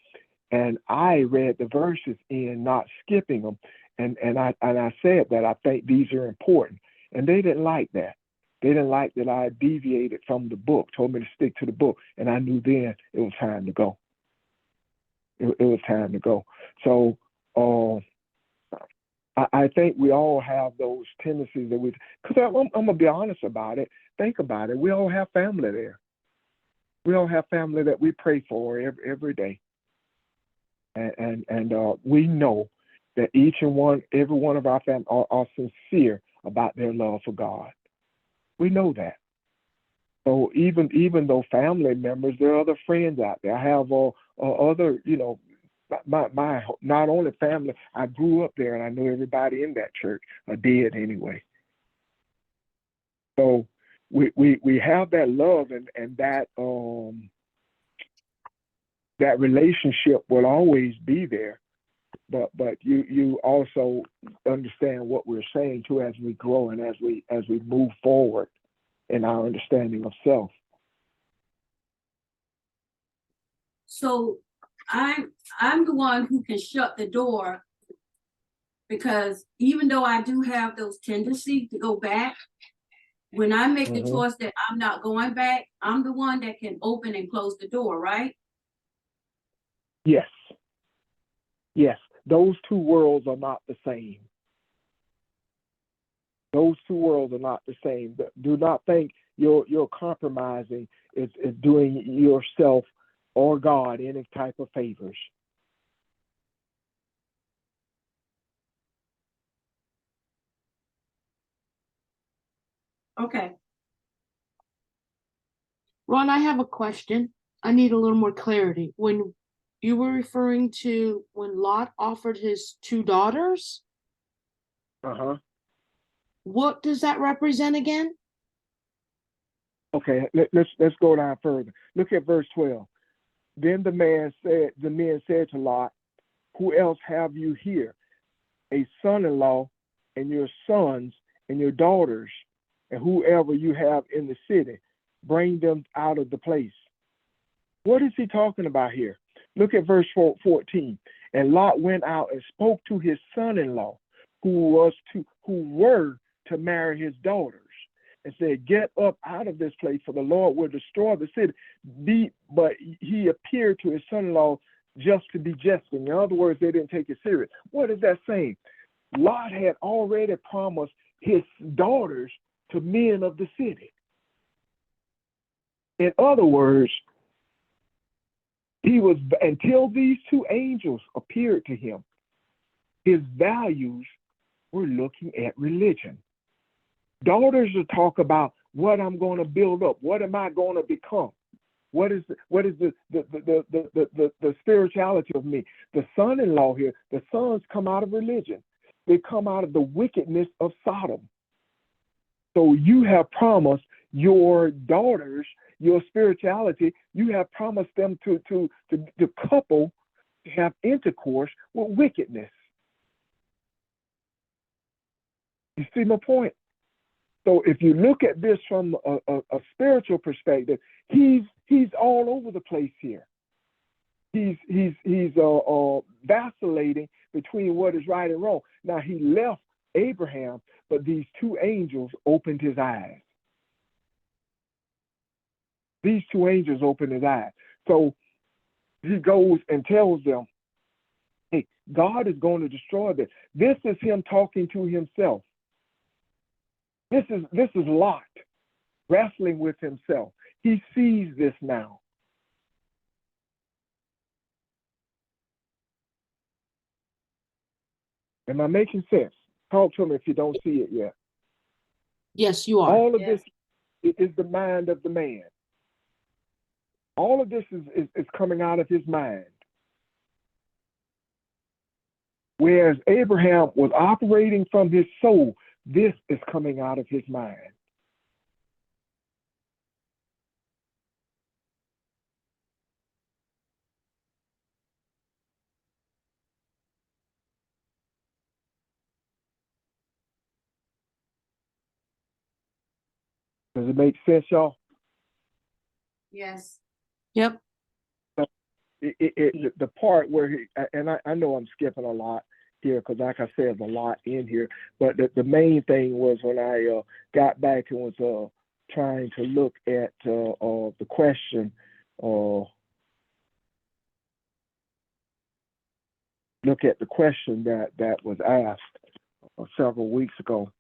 And I read the verses in, not skipping them. And I said that I think these are important. And they didn't like that. They didn't like that I deviated from the book, told me to stick to the book. And I knew then it was time to go. It was time to go. So I think we all have those tendencies that because I'm going to be honest about it. Think about it. We all have family there. We all have family that we pray for every day. And we know that every one of our family are sincere about their love for God. We know that. So even though family members, there are other friends out there. I have other, my not only family, I grew up there and I knew everybody in that church, or did anyway. So we have that love, and that that relationship will always be there. But you also understand what we're saying too, as we grow and as we move forward in our understanding of self. So I'm the one who can shut the door, because even though I do have those tendencies to go back, when I make the choice that I'm not going back, I'm the one that can open and close the door, right? Yes. Those two worlds are not the same. Those two worlds are not the same. Do not think you're compromising is doing yourself or God any type of favors. Okay. Ron, I have a question. I need a little more clarity. When you were referring to when Lot offered his two daughters, Uh-huh. what does that represent again? Okay, let's go down further. Look at verse 12. Then the men said to Lot, who else have you here? A son-in-law and your sons and your daughters, and whoever you have in the city, bring them out of the place. What is he talking about here? Look at verse 14. And Lot went out and spoke to his son-in-law, who were to marry his daughters, and said, get up out of this place, for the Lord will destroy the city. But he appeared to his son-in-law just to be jesting. In other words, they didn't take it serious. What is that saying? Lot had already promised his daughters to men of the city. In other words, he was, until these two angels appeared to him, his values were looking at religion. Daughters will talk about what I'm going to build up. What am I going to become? What is the spirituality of me? The son-in-law here, the sons come out of religion. They come out of the wickedness of Sodom. So you have promised your daughters, your spirituality, you have promised them to couple, to have intercourse with wickedness. You see my point? So if you look at this from a spiritual perspective, he's all over the place here. He's vacillating between what is right and wrong. Now he left Abraham, but these two angels opened his eyes. These two angels opened his eyes. So he goes and tells them, hey, God is going to destroy this. This is him talking to himself. This is Lot wrestling with himself. He sees this now. Am I making sense? Talk to me if you don't see it yet. Yes, you are. All of this is the mind of the man. All of this is coming out of his mind. Whereas Abraham was operating from his soul, this is coming out of his mind. Does it make sense, y'all? Yes. Yep. The part where I know I'm skipping a lot here because, like I said, there's a lot in here. But the main thing was when I got back and was trying to look at the question, look at the question that was asked several weeks ago.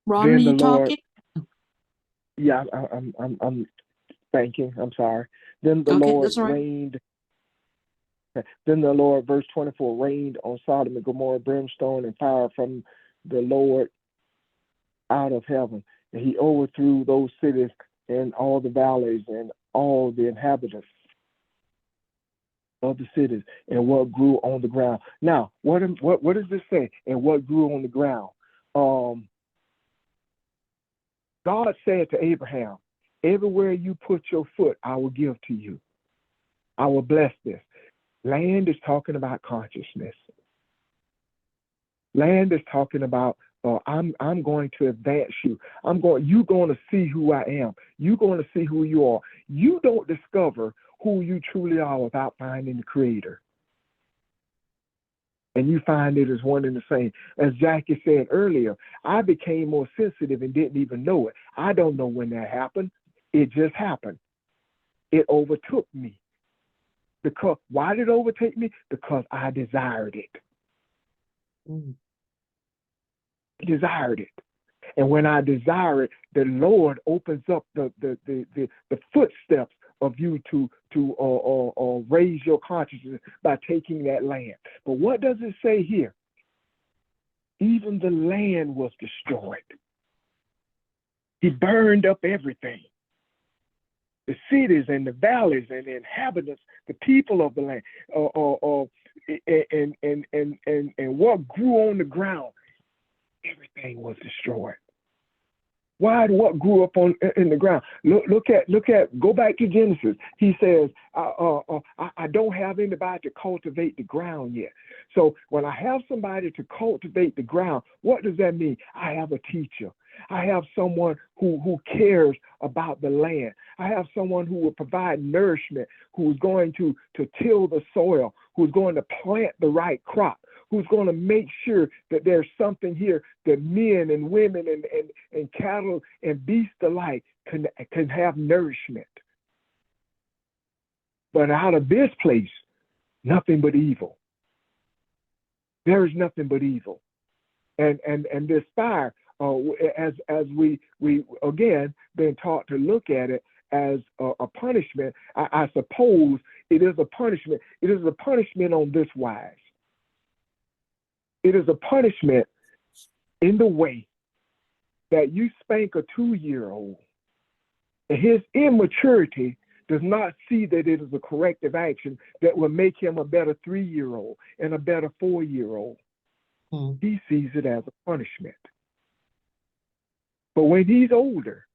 Ron, are you talking? Yeah, I'm thinking. I'm sorry. Then the Okay, Lord that's all right. rained. Then the Lord, verse 24, rained on Sodom and Gomorrah brimstone and fire from the Lord out of heaven. And he overthrew those cities and all the valleys and all the inhabitants of the cities and what grew on the ground. Now, what does this say? And what grew on the ground? God said to Abraham, everywhere you put your foot, I will give to you. I will bless this. Land is talking about consciousness. Land is talking about I'm going to advance you. You're going to see who I am. You're going to see who you are. You don't discover who you truly are without finding the Creator. And you find it as one and the same. As Jackie said earlier, I became more sensitive and didn't even know it. I don't know when that happened. It just happened. It overtook me. Because why did it overtake me? Because I desired it. Desired it. And when I desire it, the Lord opens up the footsteps of you to raise your consciousness by taking that land. But what does it say here? Even the land was destroyed. He burned up everything. The cities and the valleys and the inhabitants, the people of the land, and what grew on the ground, everything was destroyed. Why? What grew up in the ground? Look at. Go back to Genesis. He says, "I don't have anybody to cultivate the ground yet." So when I have somebody to cultivate the ground, what does that mean? I have a teacher. I have someone who cares about the land. I have someone who will provide nourishment, who's going to till the soil, who's going to plant the right crop, who's going to make sure that there's something here that men and women and cattle and beasts alike can have nourishment. But out of this place, nothing but evil. There is nothing but evil. And this fire, as we again been taught to look at it as a punishment, I suppose it is a punishment. It is a punishment on this wise. It is a punishment in the way that you spank a 2-year-old, and his immaturity does not see that it is a corrective action that will make him a better 3-year-old and a better 4-year-old. He sees it as a punishment. But when he's older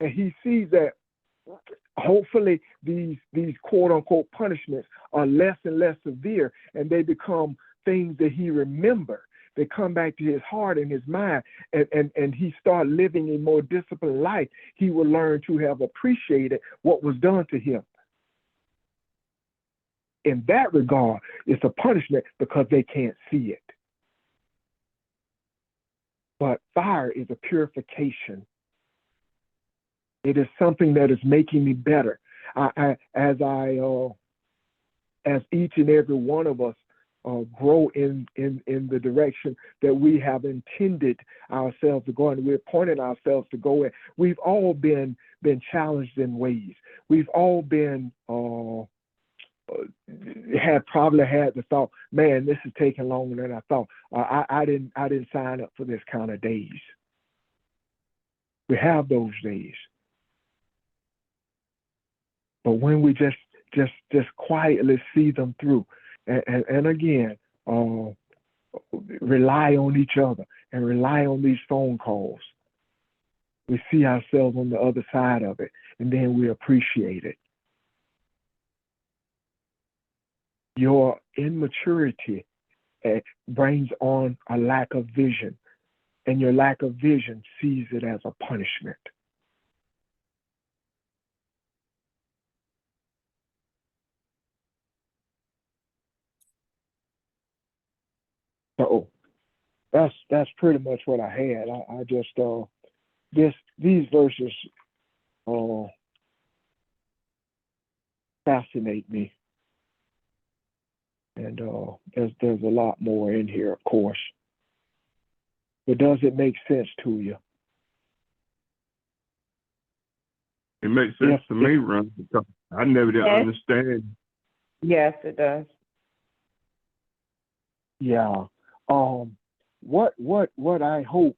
and he sees that hopefully these quote unquote punishments are less and less severe, and they become things that he remembers, they come back to his heart and his mind, and he start living a more disciplined life, he will learn to have appreciated what was done to him. In that regard, it's a punishment because they can't see it. But fire is a purification. It is something that is making me better. As each and every one of us grow in the direction that we have intended ourselves to go, and we're pointing ourselves to go in. We've all been challenged in ways. We've all been probably had the thought, man, this is taking longer than I thought. I didn't sign up for this kind of days. We have those days. But when we just quietly see them through, and again, rely on each other and rely on these phone calls, we see ourselves on the other side of it, and then we appreciate it. Your immaturity brings on a lack of vision, and your lack of vision sees it as a punishment. So that's pretty much what I had. I just these verses fascinate me. And there's a lot more in here, of course. But does it make sense to you? It makes sense to me, Ron, because I never did understand. Yes, it does. Yeah. What I hope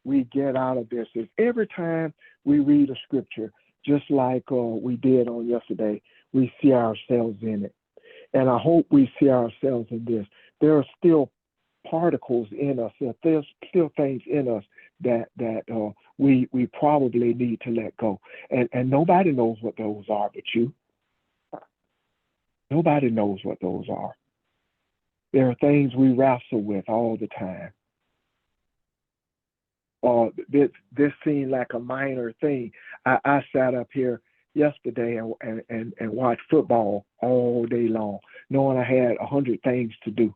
we get out of this is every time we read a scripture, just like we did on yesterday, we see ourselves in it. And I hope we see ourselves in this. There are still particles in us. There's still things in us that we probably need to let go. And nobody knows what those are but you. Nobody knows what those are. There are things we wrestle with all the time. This seemed like a minor thing. I sat up here yesterday and watched football all day long, knowing I had 100 things to do.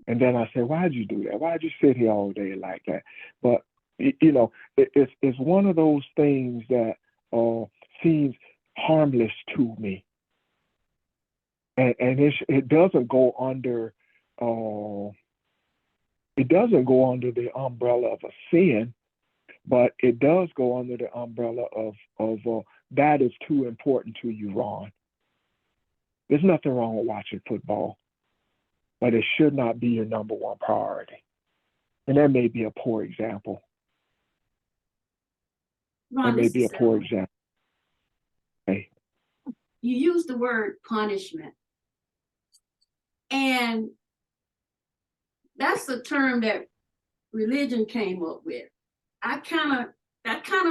And then I said, why'd you do that? Why'd you sit here all day like that? But, it's one of those things that seems harmless to me. And it doesn't go under the umbrella of a sin, but it does go under the umbrella of that is too important to you, Ron. There's nothing wrong with watching football, but it should not be your number one priority. And that may be a poor example. Ron, That may this be a is poor Evelyn. example. Okay. You use the word punishment. And that's a term that religion came up with. That kind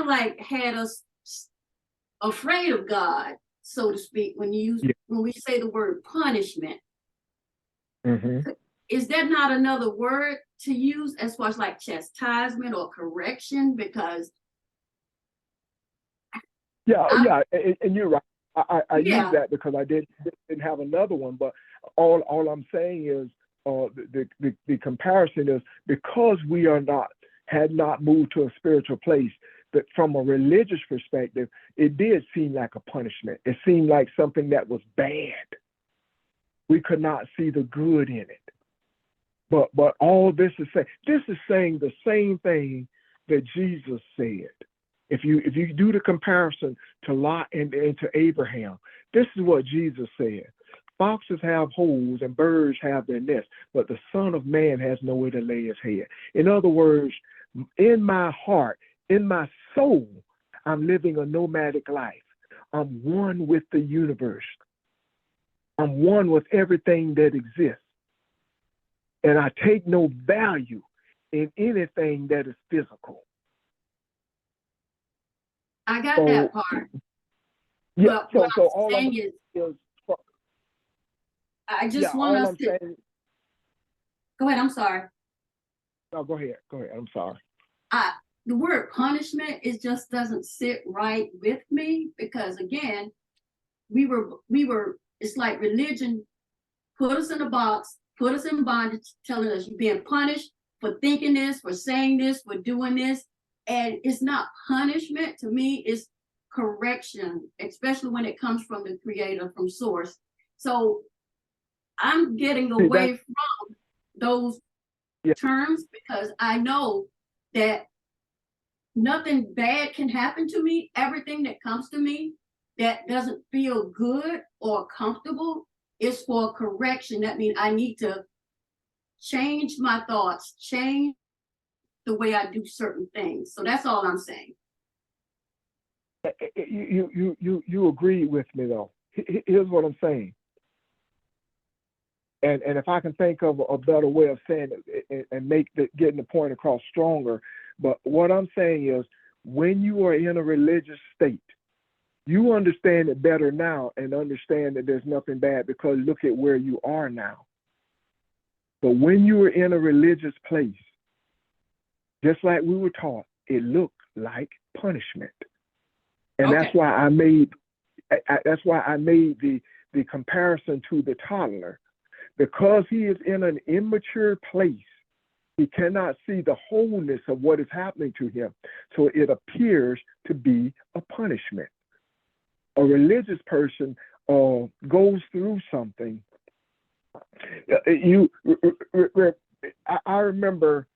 of like had us afraid of God, so to speak, when we say the word punishment. Mm-hmm. Is that not another word to use as far as like chastisement or correction? Because and you're right. I Yeah. use that because I didn't have another one, but all I'm saying is the comparison is because we had not moved to a spiritual place, that from a religious perspective, it did seem like a punishment. It seemed like something that was bad. We could not see the good in it. But all this is saying the same thing that Jesus said. If you do the comparison to Lot and to Abraham, this is what Jesus said. Foxes have holes and birds have their nests, but the Son of Man has nowhere to lay his head. In other words, in my heart, in my soul, I'm living a nomadic life. I'm one with the universe. I'm one with everything that exists. And I take no value in anything that is physical. I got that part. Yeah. But what So I'm all saying is I just want us to saying, go ahead. I'm sorry. no, go ahead. I'm sorry. The word punishment just doesn't sit right with me because again, we were. It's like religion put us in a box, put us in bondage, telling us you're being punished for thinking this, for saying this, for doing this, and it's not punishment to me. It's correction, especially when it comes from the Creator, from Source. So I'm getting away from those terms because I know that nothing bad can happen to me. Everything that comes to me that doesn't feel good or comfortable is for correction. That means I need to change my thoughts, change the way I do certain things. So that's all I'm saying. You agree with me though. Here's what I'm saying. And if I can think of a better way of saying it and getting the point across stronger, but what I'm saying is when you are in a religious state, you understand it better now and understand that there's nothing bad because look at where you are now. But when you were in a religious place, just like we were taught, it looked like punishment. And Okay. that's why I made the comparison to the toddler. Because he is in an immature place, he cannot see the wholeness of what is happening to him. So it appears to be a punishment. A religious person goes through something. I remember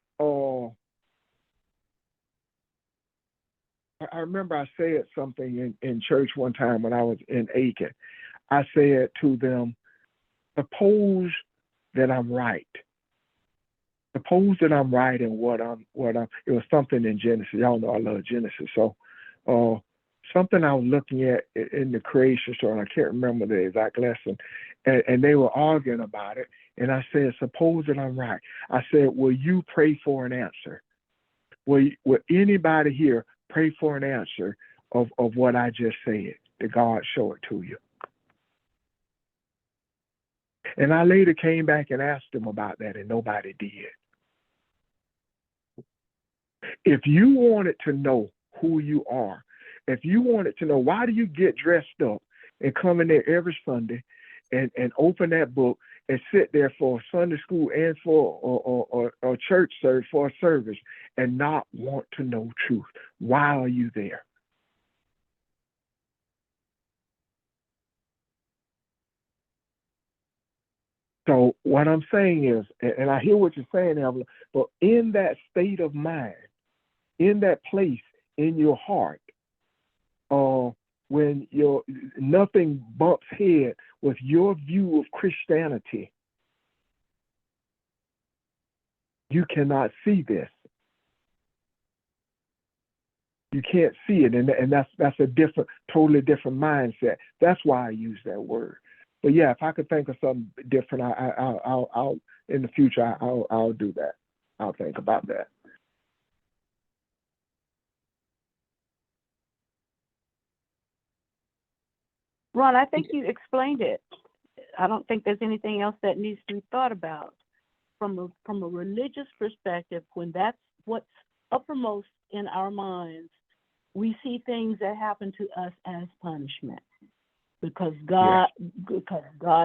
I said something in church one time when I was in Aiken. I said to them, suppose that I'm right. Suppose that I'm right in what I'm. It was something in Genesis. Y'all know I love Genesis. So, something I was looking at in the creation story, and I can't remember the exact lesson, and they were arguing about it. And I said, suppose that I'm right. I said, will you pray for an answer? Will anybody here pray for an answer of what I just said? That God show it to you. And I later came back and asked them about that, and nobody did. If you wanted to know who you are, if you wanted to know why do you get dressed up and come in there every Sunday and open that book and sit there for Sunday school and for or church service for a service and not want to know truth, why are you there? So what I'm saying is, and I hear what you're saying, Evelyn, but in that state of mind, in that place in your heart, when nothing bumps head with your view of Christianity, you cannot see this. You can't see it, and that's a totally different mindset. That's why I use that word. But yeah, if I could think of something different, I'll in the future I'll do that. I'll think about that. Ron, I think you explained it. I don't think there's anything else that needs to be thought about from a religious perspective. When that's what's uppermost in our minds, we see things that happen to us as punishment because God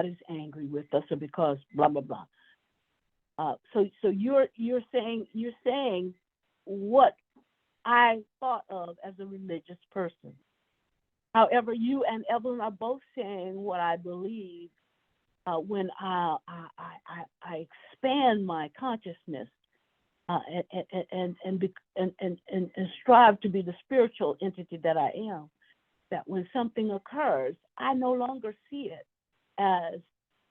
is angry with us, or because blah blah blah. So you're saying what I thought of as a religious person. However, you and Evelyn are both saying what I believe when I expand my consciousness and strive to be the spiritual entity that I am. That when something occurs, I no longer see it as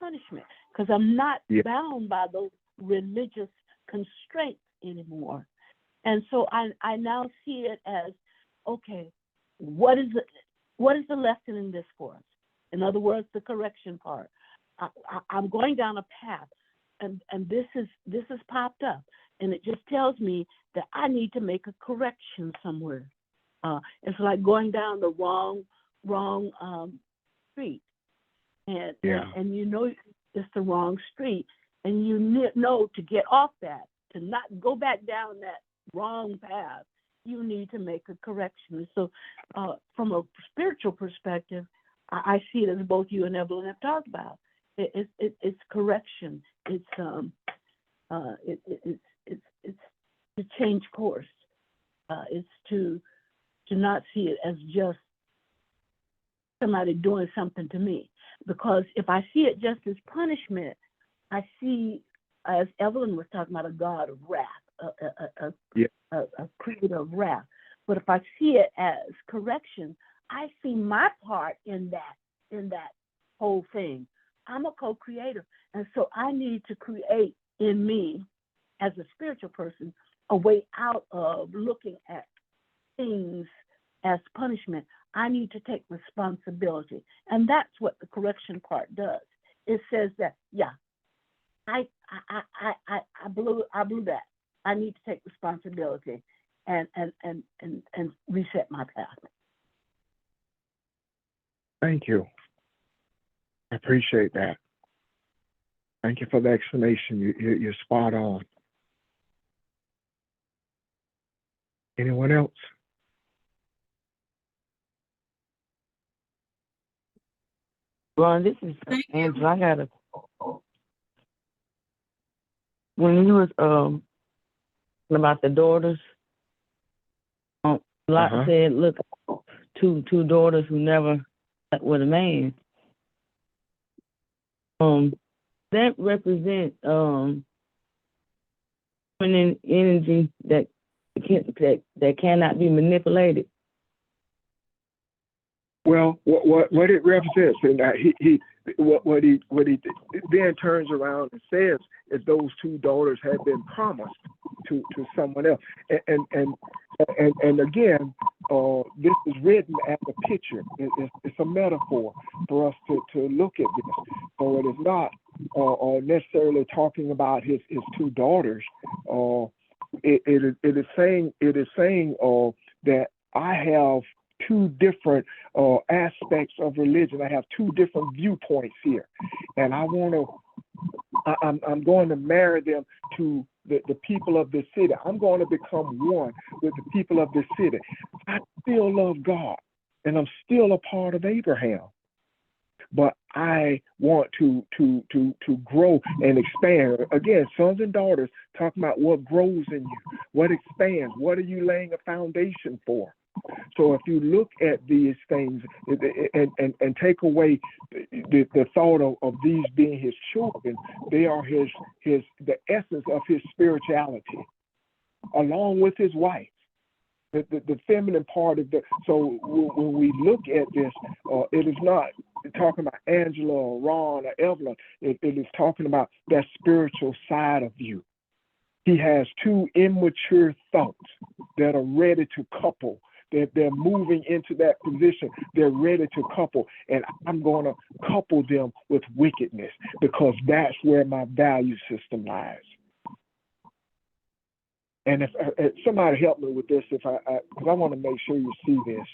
punishment because I'm not bound by those religious constraints anymore. And so I now see it as, okay, what is the lesson in this for us? In other words, the correction part. I'm going down a path, and this has popped up, and it just tells me that I need to make a correction somewhere. It's like going down the wrong street, and you know it's the wrong street, and you know to get off that, to not go back down that wrong path, you need to make a correction. So from a spiritual perspective, I see it as both you and Evelyn have talked about. It's correction. It's to change course. It's to not see it as just somebody doing something to me. Because if I see it just as punishment, I see, as Evelyn was talking about, a God of wrath, a creator of wrath. But if I see it as correction, I see my part in that whole thing. I'm a co-creator. And so I need to create in me, as a spiritual person, a way out of looking at things as punishment. I need to take responsibility. And that's what the correction part does. It says that, I blew that. I need to take responsibility and reset my path. Thank you. I appreciate that. Thank you for the explanation. You're spot on. Anyone else? Ron, this is Angela. I got when you was about the daughters, Lot said, look, two daughters who never met with a man. That represents feminine energy that cannot be manipulated. Well, what it represents, and what he then turns around and says is those two daughters had been promised to someone else, and again, this is written as a picture. It's a metaphor for us to look at this. So it is not necessarily talking about his two daughters. It is saying that I have two different aspects of religion. I have two different viewpoints here, and I'm going to marry them to the people of this city. I'm going to become one with the people of this city. I still love God, and I'm still a part of Abraham. But I want to grow and expand. Again, sons and daughters, talking about what grows in you, what expands, what are you laying a foundation for? So if you look at these things and take away the thought of these being his children, they are the essence of his spirituality, along with his wife. The feminine part of the, so when we look at this, it is not talking about Angela or Ron or Evelyn. It is talking about that spiritual side of you. He has two immature thoughts that are ready to couple. They're moving into that position. They're ready to couple, and I'm going to couple them with wickedness because that's where my value system lies. And if somebody help me with this, because I want to make sure you see this.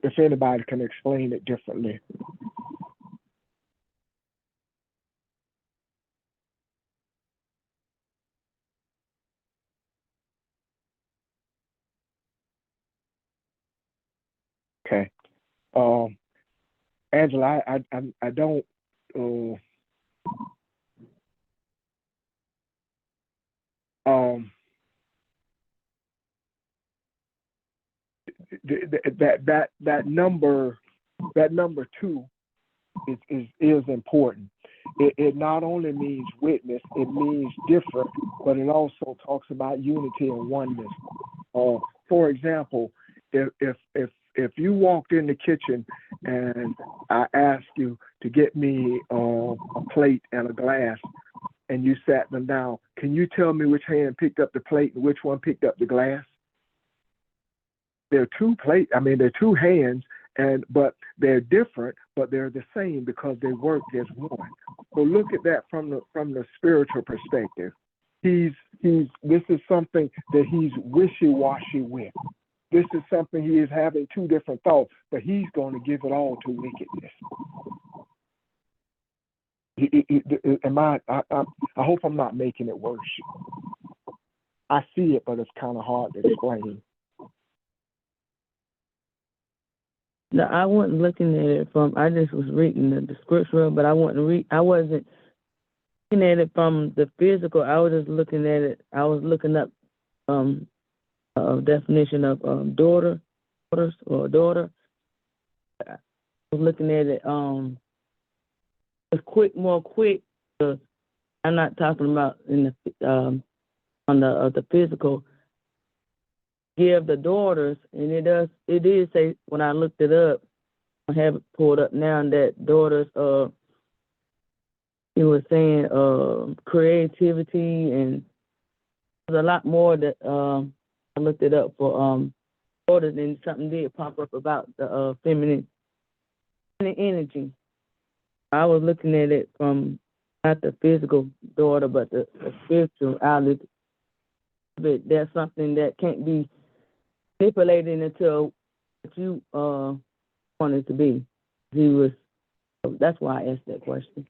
If anybody can explain it differently. Okay. Angela, I don't. That number 2 is important. It not only means witness, it means different, but it also talks about unity and oneness. For example, if you walked in the kitchen and I asked you to get me a plate and a glass, and you sat them down, can you tell me which hand picked up the plate and which one picked up the glass? They're two plates. I mean, they're two hands, but they're different, but they're the same because they work as one. So look at that from the spiritual perspective. This is something that he's wishy-washy with. This is something he is having two different thoughts, but he's going to give it all to wickedness. I hope I'm not making it worse. I see it, but it's kind of hard to explain. No, I wasn't looking at it from, I just was reading the scripture, but I wasn't looking at it from the physical. I was just looking at it, I was looking up a definition of daughters or daughter. I was looking at it more quick. I'm not talking about in the on the physical. Give the daughters, and it did say when I looked it up, I have it pulled up now, that daughters it was saying creativity, and there's a lot more that I looked it up for daughters, and something did pop up about the feminine energy. I was looking at it from not the physical daughter, but the spiritual outlet. But that's something that can't be manipulated into what you want it to be. That's why I asked that question.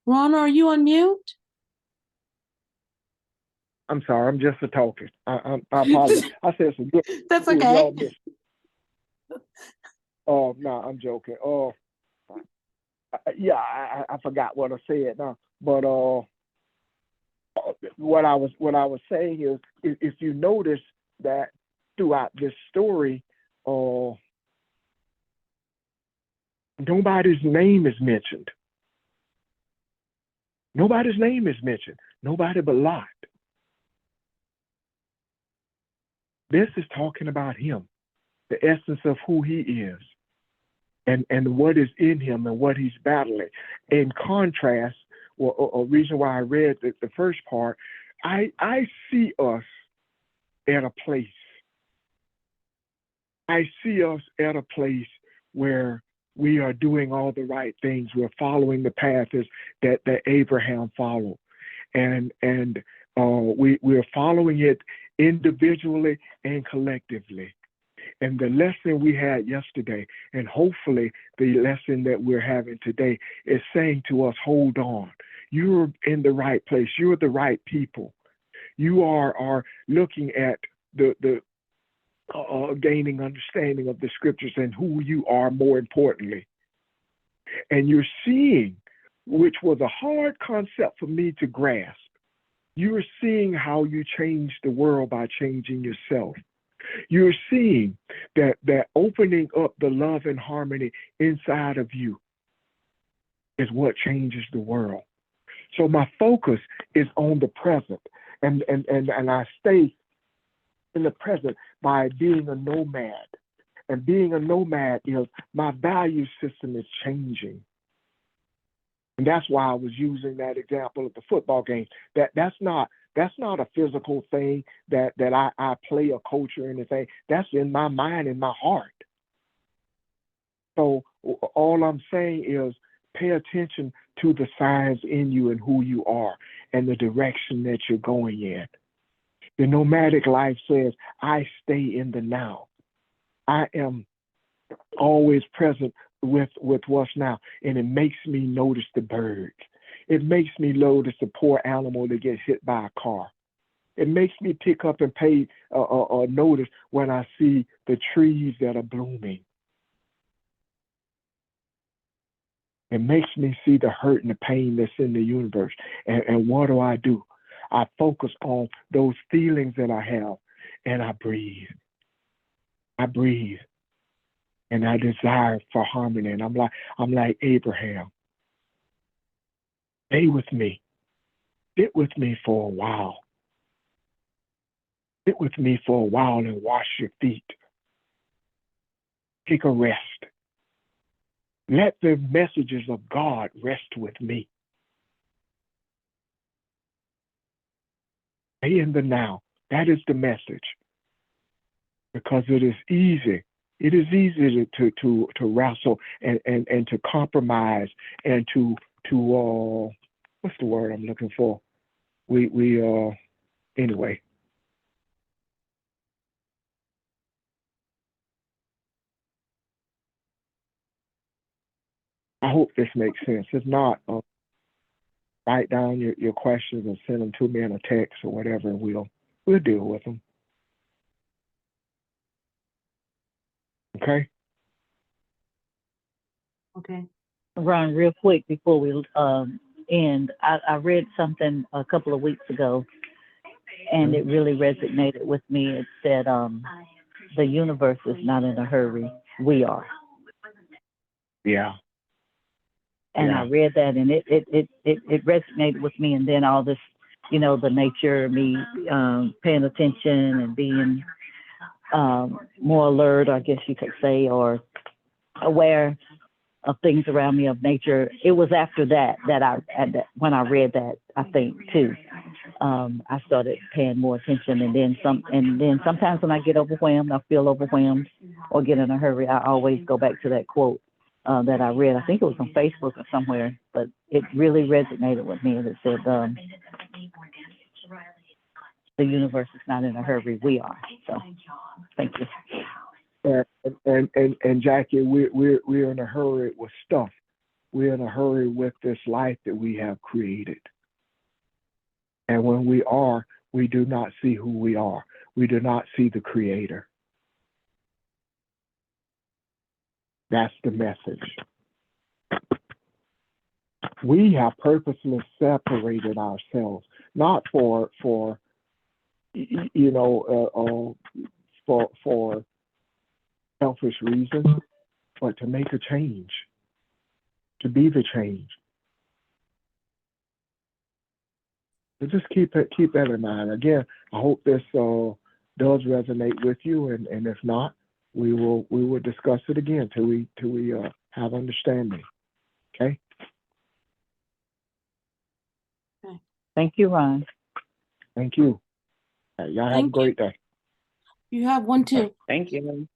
Ron, are you on mute? I'm sorry, I'm just a talking. I apologize. I said some good. That's okay. Oh no, I'm joking. Yeah, I forgot what I said now. But what I was saying is, if you notice that throughout this story, nobody's name is mentioned. Nobody's name is mentioned. Nobody but Lot. This is talking about him, the essence of who he is, and what is in him and what he's battling. In contrast, a reason why I read the first part, I see us at a place. I see us at a place where we are doing all the right things. We're following the path that Abraham followed. We're following it individually and collectively. And the lesson we had yesterday, and hopefully the lesson that we're having today, is saying to us, hold on. You're in the right place. You're the right people. You are looking at the gaining understanding of the scriptures and who you are, more importantly. And you're seeing, which was a hard concept for me to grasp, you're seeing how you change the world by changing yourself. You're seeing that opening up the love and harmony inside of you is what changes the world. So my focus is on the present, and I stay in the present by being a nomad. And being a nomad is my value system is changing. And that's why I was using that example of the football game. That's not a physical thing that I play a coach or anything. That's in my mind and my heart. So all I'm saying is pay attention to the signs in you and who you are and the direction that you're going in. The nomadic life says, I stay in the now. I am always present with what's now, and it makes me notice the birds. It makes me notice the poor animal that gets hit by a car. It makes me pick up and pay notice when I see the trees that are blooming. It makes me see the hurt and the pain that's in the universe. And what do? I focus on those feelings that I have, and I breathe. I breathe. And I desire for harmony. And I'm like Abraham. Stay with me. Sit with me for a while. Sit with me for a while and wash your feet. Take a rest. Let the messages of God rest with me. Stay in the now. That is the message. Because it is easy. It is easy to wrestle and to compromise and to what's the word I'm looking for? Anyway. I hope this makes sense. If not, write down your questions and send them to me in a text or whatever, and we'll deal with them. Okay? Okay. Ron, real quick before we end, I read something a couple of weeks ago, and it really resonated with me. It said, the universe is not in a hurry. We are. Yeah. And I read that, and it resonated with me. And then all this, the nature, me paying attention and being more alert, I guess you could say, or aware of things around me, of nature. It was after that when I read that, I think too, I started paying more attention. And then sometimes when I get overwhelmed, I feel overwhelmed or get in a hurry, I always go back to that quote that I read. I think it was on Facebook or somewhere, but it really resonated with me. And it said, the universe is not in a hurry. We are. So thank you. And Jackie, we're in a hurry with stuff. We're in a hurry with this life that we have created. And when we do not see who we are. We do not see the Creator. That's the message. We have purposely separated ourselves, not for selfish reasons, but to make a change, to be the change. So just keep that in mind. Again, I hope this does resonate with you, and if not, we will discuss it again till we have understanding. Okay. Thank you, Ron. Thank you. Y'all have a great day. You have one too. Thank you.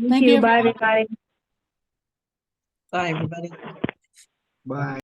Thank you. Bye, everybody. Bye, everybody. Bye.